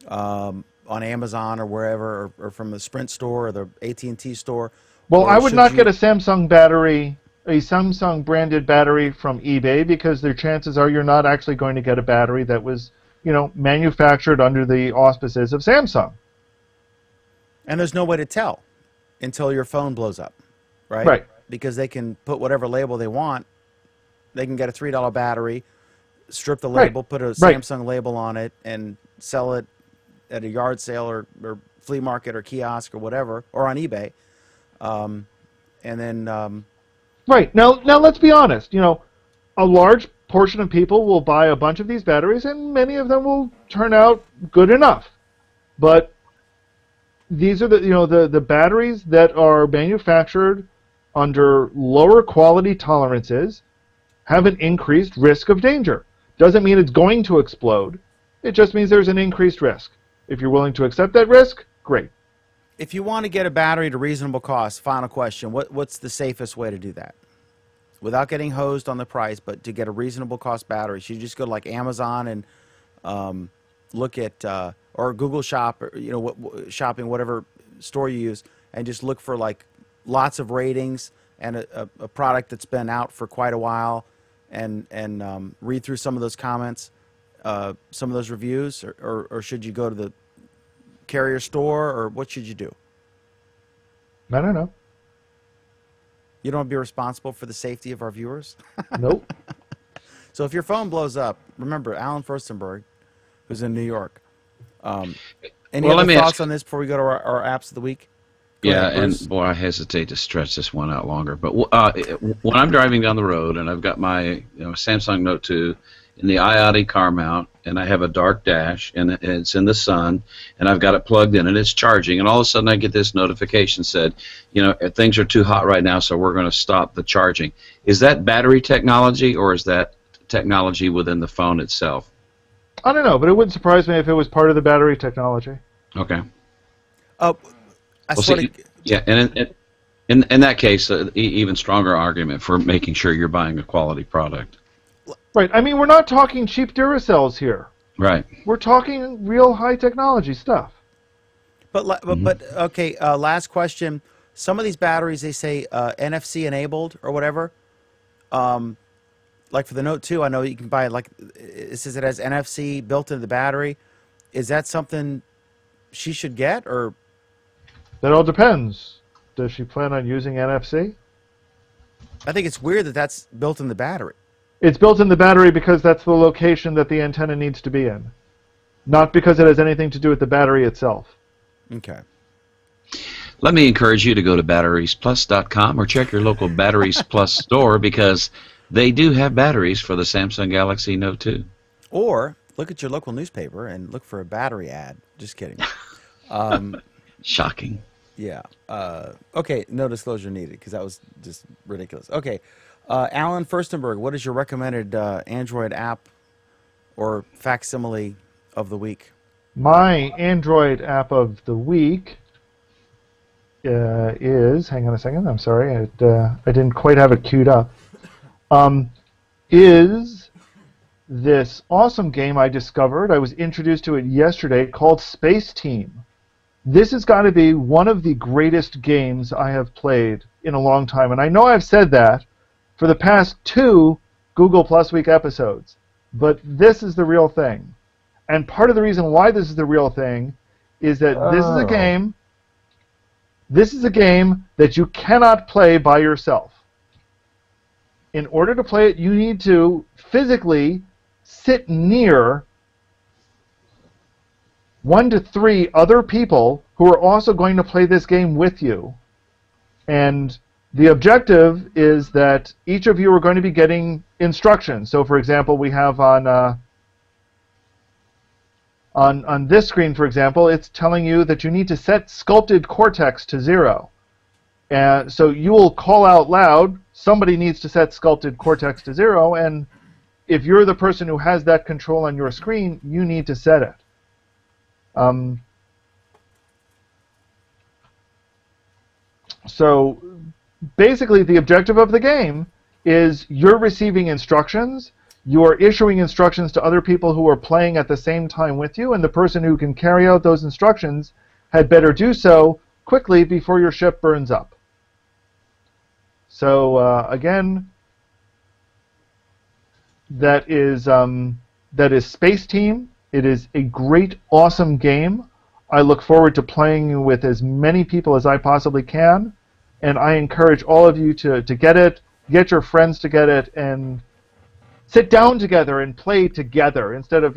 on Amazon or wherever, or from the Sprint store or the AT&T store. Well, I would not get a Samsung battery, a Samsung branded battery from eBay, because their chances are you're not actually going to get a battery that was, you know, manufactured under the auspices of Samsung. And there's no way to tell until your phone blows up, right? Right. Because they can put whatever label they want. They can get a $3 battery, strip the label, put a Samsung label on it, and sell it at a yard sale or flea market or kiosk or whatever, or on eBay. And then... Right. Now let's be honest. You know, a large portion of people will buy a bunch of these batteries, and many of them will turn out good enough. But these are the batteries that are manufactured under lower quality tolerances have an increased risk of danger. Doesn't mean it's going to explode. It just means there's an increased risk. If you're willing to accept that risk, great. If you want to get a battery at a reasonable cost, final question, what's the safest way to do that? Without getting hosed on the price, but to get a reasonable cost battery, should you just go to like Amazon and look at, or Google Shop, or, you know, shopping, whatever store you use, and just look for like lots of ratings and a product that's been out for quite a while, and read through some of those comments, some of those reviews, or should you go to the carrier store, or what should you do? I don't know. You don't want to be responsible for the safety of our viewers? Nope. So if your phone blows up, remember Alan Firstenberg, who's in New York. Any other thoughts on this before we go to our apps of the week? Go ahead, Bruce. And boy, I hesitate to stretch this one out longer. But when I'm driving down the road and I've got my Samsung Note 2 in the IOTI car mount, and I have a dark dash, and it's in the sun, and I've got it plugged in, and it's charging, and all of a sudden I get this notification said, things are too hot right now, so we're going to stop the charging. Is that battery technology, or is that technology within the phone itself? I don't know, but it wouldn't surprise me if it was part of the battery technology. Okay. Yeah, and in that case, even stronger argument for making sure you're buying a quality product. Right. I mean, we're not talking cheap Duracells here. Right. We're talking real high technology stuff. But okay. Last question. Some of these batteries, they say NFC enabled or whatever. Like for the Note 2, I know you can buy it says it has NFC built into the battery. Is that something she should get, or? That all depends. Does she plan on using NFC? I think it's weird that that's built in the battery. It's built in the battery because that's the location that the antenna needs to be in, not because it has anything to do with the battery itself. Okay. Let me encourage you to go to batteriesplus.com or check your local Batteries Plus store, because they do have batteries for the Samsung Galaxy Note 2. Or look at your local newspaper and look for a battery ad. Just kidding. Shocking. Yeah. Okay, no disclosure needed, because that was just ridiculous. Okay. Alan Firstenberg, what is your recommended Android app or facsimile of the week? My Android app of the week is, hang on a second, I'm sorry, I didn't quite have it queued up, is this awesome game I discovered. I was introduced to it yesterday, called SpaceTeam. This has got to be one of the greatest games I have played in a long time, and I know I've said that for the past 2 Google Plus Week episodes, but this is the real thing. And part of the reason why this is the real thing is that this is a game that you cannot play by yourself. In order to play it, you need to physically sit near 1 to 3 other people who are also going to play this game with you. And the objective is that each of you are going to be getting instructions. So, for example, we have on this screen, for example, it's telling you that you need to set sculpted cortex to 0. And so you will call out loud, somebody needs to set sculpted cortex to 0, and if you're the person who has that control on your screen, you need to set it. So basically, the objective of the game is you're receiving instructions, you're issuing instructions to other people who are playing at the same time with you, and the person who can carry out those instructions had better do so quickly before your ship burns up. So again, that is SpaceTeam. It is a great, awesome game. I look forward to playing with as many people as I possibly can, and I encourage all of you to get it, get your friends to get it, and sit down together and play together instead of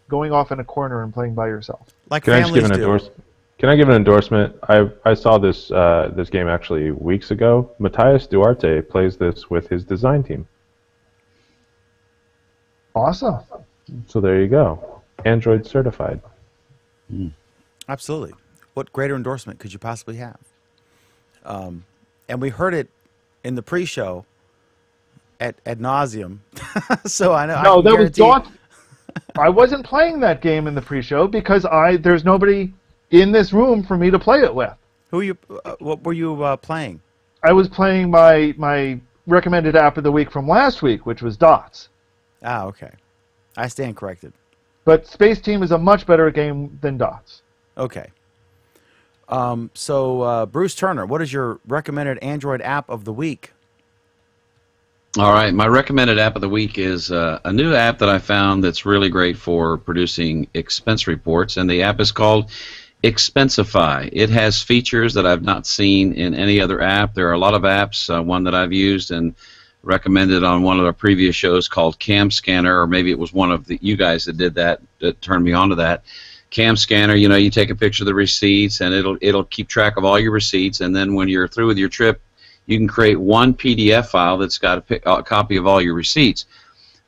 going off in a corner and playing by yourself. Like Can I just give families an do. endorsement? Can I give an endorsement? I saw this this game actually weeks ago. Matthias Duarte plays this with his design team. Awesome. So there you go. Android certified. Absolutely. What greater endorsement could you possibly have? And we heard it in the pre-show ad nauseum. So I know. No, that was Dawn. I wasn't playing that game in the pre-show because there's nobody in this room for me to play it with. What were you playing? I was playing my recommended app of the week from last week, which was Dots. Ah, okay. I stand corrected. But SpaceTeam is a much better game than Dots. Okay. So Bruce Turner, what is your recommended Android app of the week? All right, my recommended app of the week is a new app that I found that's really great for producing expense reports, and the app is called Expensify. It has features that I've not seen in any other app. There are a lot of apps, one that I've used and recommended on one of the previous shows called Cam Scanner, or maybe it was one of you guys that did that turned me on to that. Cam Scanner, you know, you take a picture of the receipts and it'll keep track of all your receipts, and then when you're through with your trip, you can create one PDF file that's got a copy of all your receipts.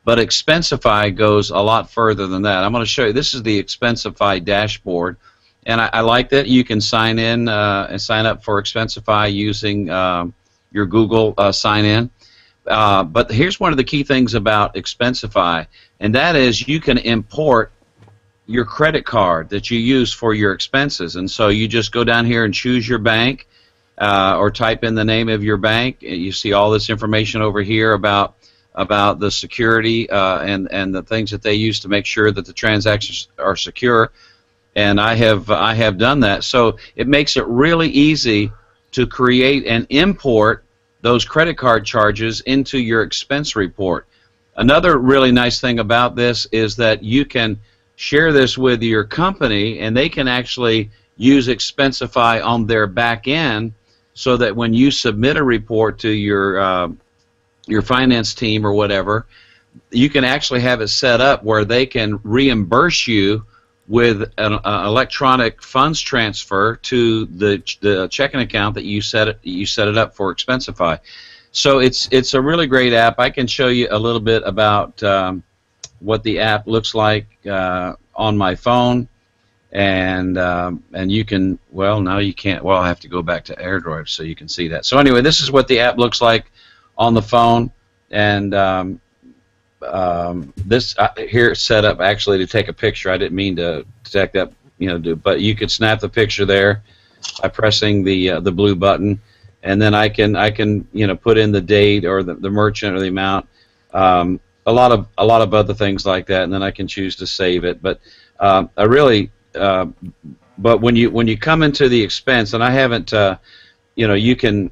But Expensify goes a lot further than that. I'm going to show you. This is the Expensify dashboard, and I like that you can sign in and sign up for Expensify using your Google sign-in. But here's one of the key things about Expensify, and that is you can import your credit card that you use for your expenses. And so you just go down here and choose your bank, or type in the name of your bank. You see all this information over here about the security and the things that they use to make sure that the transactions are secure. And I have done that. So it makes it really easy to create and import those credit card charges into your expense report. Another really nice thing about this is that you can share this with your company, and they can actually use Expensify on their back end, so that when you submit a report to your finance team or whatever, you can actually have it set up where they can reimburse you with an electronic funds transfer to the checking account that you set it up for Expensify. So it's a really great app. I can show you a little bit about what the app looks like on my phone. And you can, well, now you can't, well, I have to go back to AirDrive so you can see that. So anyway, this is what the app looks like on the phone, and this here is set up actually to take a picture. I didn't mean to take that, but you could snap the picture there by pressing the blue button, and then I can put in the date or the merchant or the amount, a lot of other things like that, and then I can choose to save it. But I really but when you come into the expense, and I haven't, you can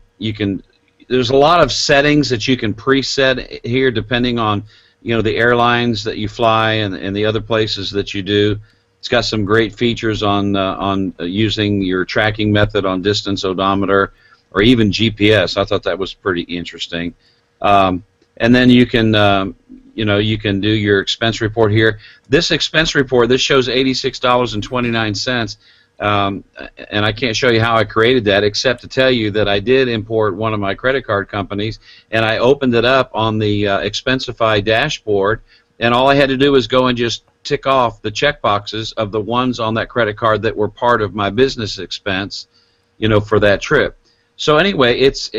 there's a lot of settings that you can preset here depending on the airlines that you fly and the other places that you do. It's got some great features on using your tracking method on distance odometer or even GPS. I thought that was pretty interesting. And then you can you can do your expense report here. This expense report, this shows $86.29, and I can't show you how I created that except to tell you that I did import one of my credit card companies, and I opened it up on the Expensify dashboard, and all I had to do was go and just tick off the check boxes of the ones on that credit card that were part of my business expense, for that trip. So anyway, it's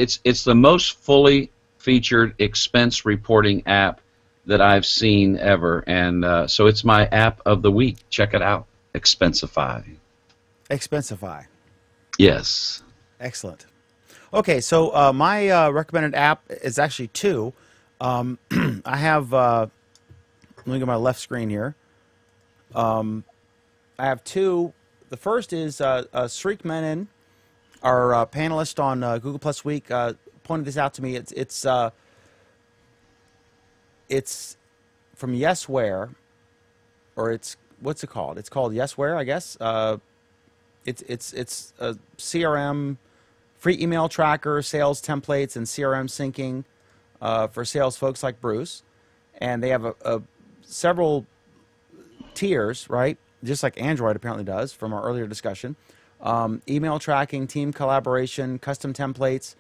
the most fully featured expense reporting app that I've seen ever, and so it's my app of the week. Check it out, Expensify. Expensify. Yes. Excellent. Okay, so my recommended app is actually two. I have, let me go to my left screen here. I have two. The first is Sriek Menon, our panelist on Google Plus Week, pointed this out to me. It's from Yesware, or what's it called? It's called Yesware, I guess. It's a CRM, free email tracker, sales templates, and CRM syncing for sales folks like Bruce. And they have several tiers, right? Just like Android apparently does from our earlier discussion. Email tracking, team collaboration, custom templates,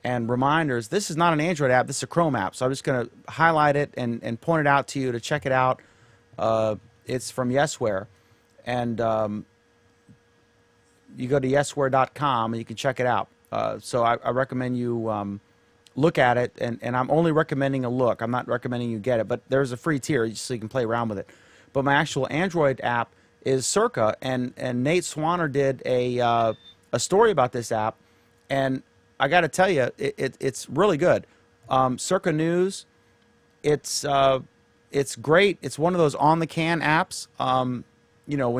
and reminders. This is not an Android app. This is a Chrome app. So I'm just going to highlight it and point it out to you to check it out. It's from Yesware. And you go to Yesware.com and you can check it out. So I recommend you look at it. And I'm only recommending a look. I'm not recommending you get it. But there's a free tier so you can play around with it. But my actual Android app is Circa. And Nate Swanner did a story about this app. And I got to tell you, it's really good. Circa News, it's great. It's one of those on-the-can apps. When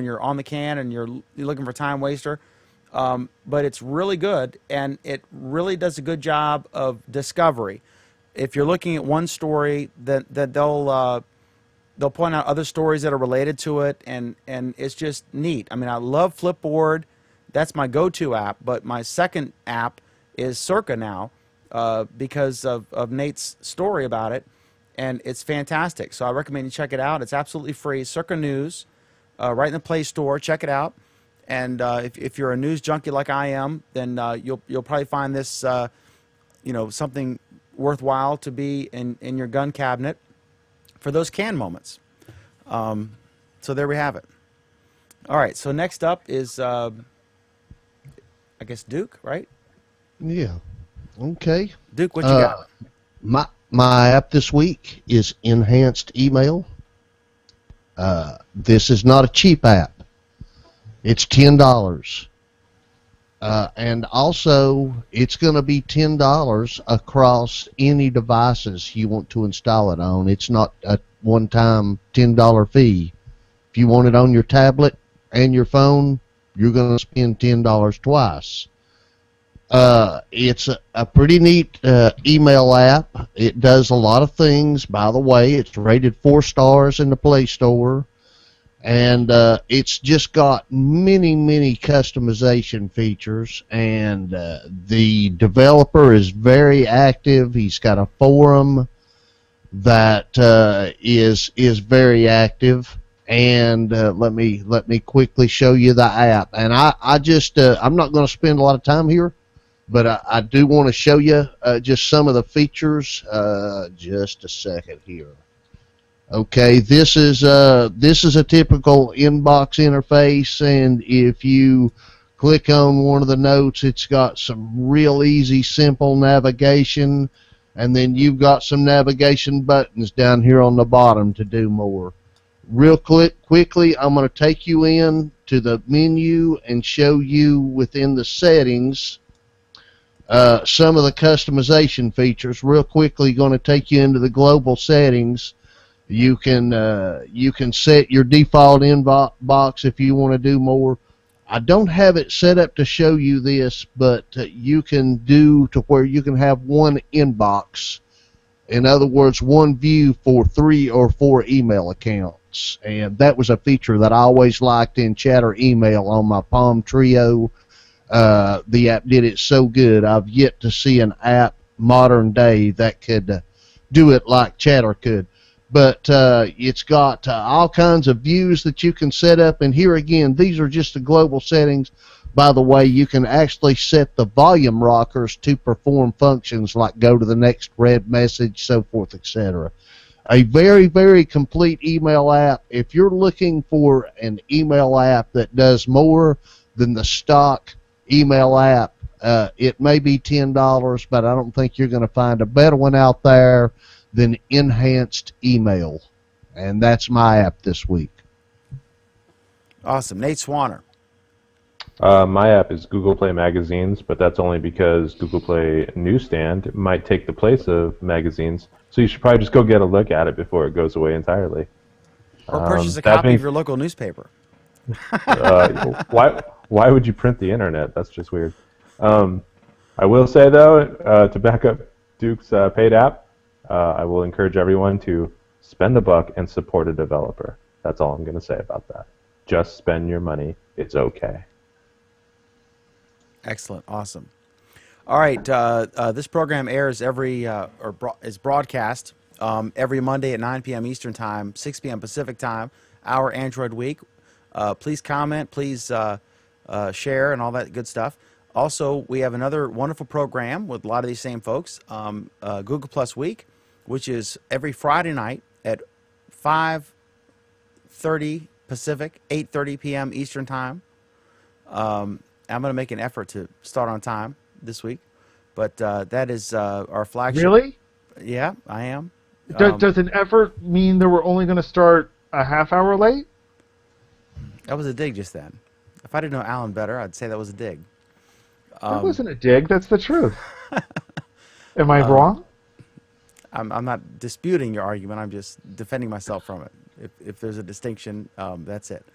you're on the can and you're looking for time waster. but it's really good, and it really does a good job of discovery. If you're looking at one story, then they'll point out other stories that are related to it, and it's just neat. I mean, I love Flipboard. That's my go-to app, but my second app is Circa now because of Nate's story about it, and it's fantastic. So I recommend you check it out. It's absolutely free. Circa News, right in the Play Store. Check it out. And if you're a news junkie like I am, then you'll probably find this something worthwhile to be in your gun cabinet for those can moments. So there we have it. All right. So next up is I guess Duke, right? Yeah. Okay. Duke, what you got? My app this week is Enhanced Email. This is not a cheap app. It's $10. And also, it's going to be $10 across any devices you want to install it on. It's not a one-time $10 fee. If you want it on your tablet and your phone, you're going to spend $10 twice. It's a pretty neat email app. It does a lot of things. By the way, it's rated 4 stars in the Play Store. And it's just got many, many customization features, and the developer is very active. He's got a forum that is very active, and let me quickly show you the app. And I just I'm not going to spend a lot of time here, but I do want to show you just some of the features. Just a second here. Okay, this is a typical inbox interface, and if you click on one of the notes, it's got some real easy, simple navigation, and then you've got some navigation buttons down here on the bottom to do more. Real quickly, I'm going to take you in to the menu and show you within the settings some of the customization features. Real quickly, going to take you into the global settings. You can set your default inbox if you want to do more. I don't have it set up to show you this, but you can do to where you can have one inbox. In other words, one view for 3 or 4 email accounts. And that was a feature that I always liked in Chatter email on my Palm Trio. The app did it so good. I've yet to see an app modern day that could do it like Chatter could. But it's got all kinds of views that you can set up. And here again, these are just the global settings. By the way, you can actually set the volume rockers to perform functions like go to the next read message, so forth, etc. A very, very complete email app. If you're looking for an email app that does more than the stock email app, it may be $10, but I don't think you're going to find a better one out there than Enhanced Email. And that's my app this week. Awesome. Nate Swanner. My app is Google Play Magazines, but that's only because Google Play Newsstand might take the place of magazines. So you should probably just go get a look at it before it goes away entirely. Or purchase a copy of your local newspaper. Why would you print the internet? That's just weird. I will say, though, to back up Duke's paid app, I will encourage everyone to spend a buck and support a developer. That's all I'm going to say about that. Just spend your money. It's okay. Excellent. Awesome. All right. This program airs is broadcast every Monday at 9 p.m. Eastern Time, 6 p.m. Pacific Time, our Android week. Please comment. Please share and all that good stuff. Also, we have another wonderful program with a lot of these same folks, Google Plus Week, which is every Friday night at 5:30 Pacific, 8:30 p.m. Eastern Time. I'm going to make an effort to start on time this week, but that is our flagship. Really? Yeah, I am. Does an effort mean that we're only going to start a half hour late? That was a dig just then. If I didn't know Alan better, I'd say that was a dig. That wasn't a dig. That's the truth. Am I wrong? I'm not disputing your argument. I'm just defending myself from it. If there's a distinction, that's it.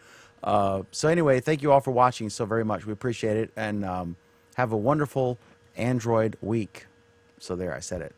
So anyway, thank you all for watching so very much. We appreciate it, and have a wonderful Android week. So there, I said it.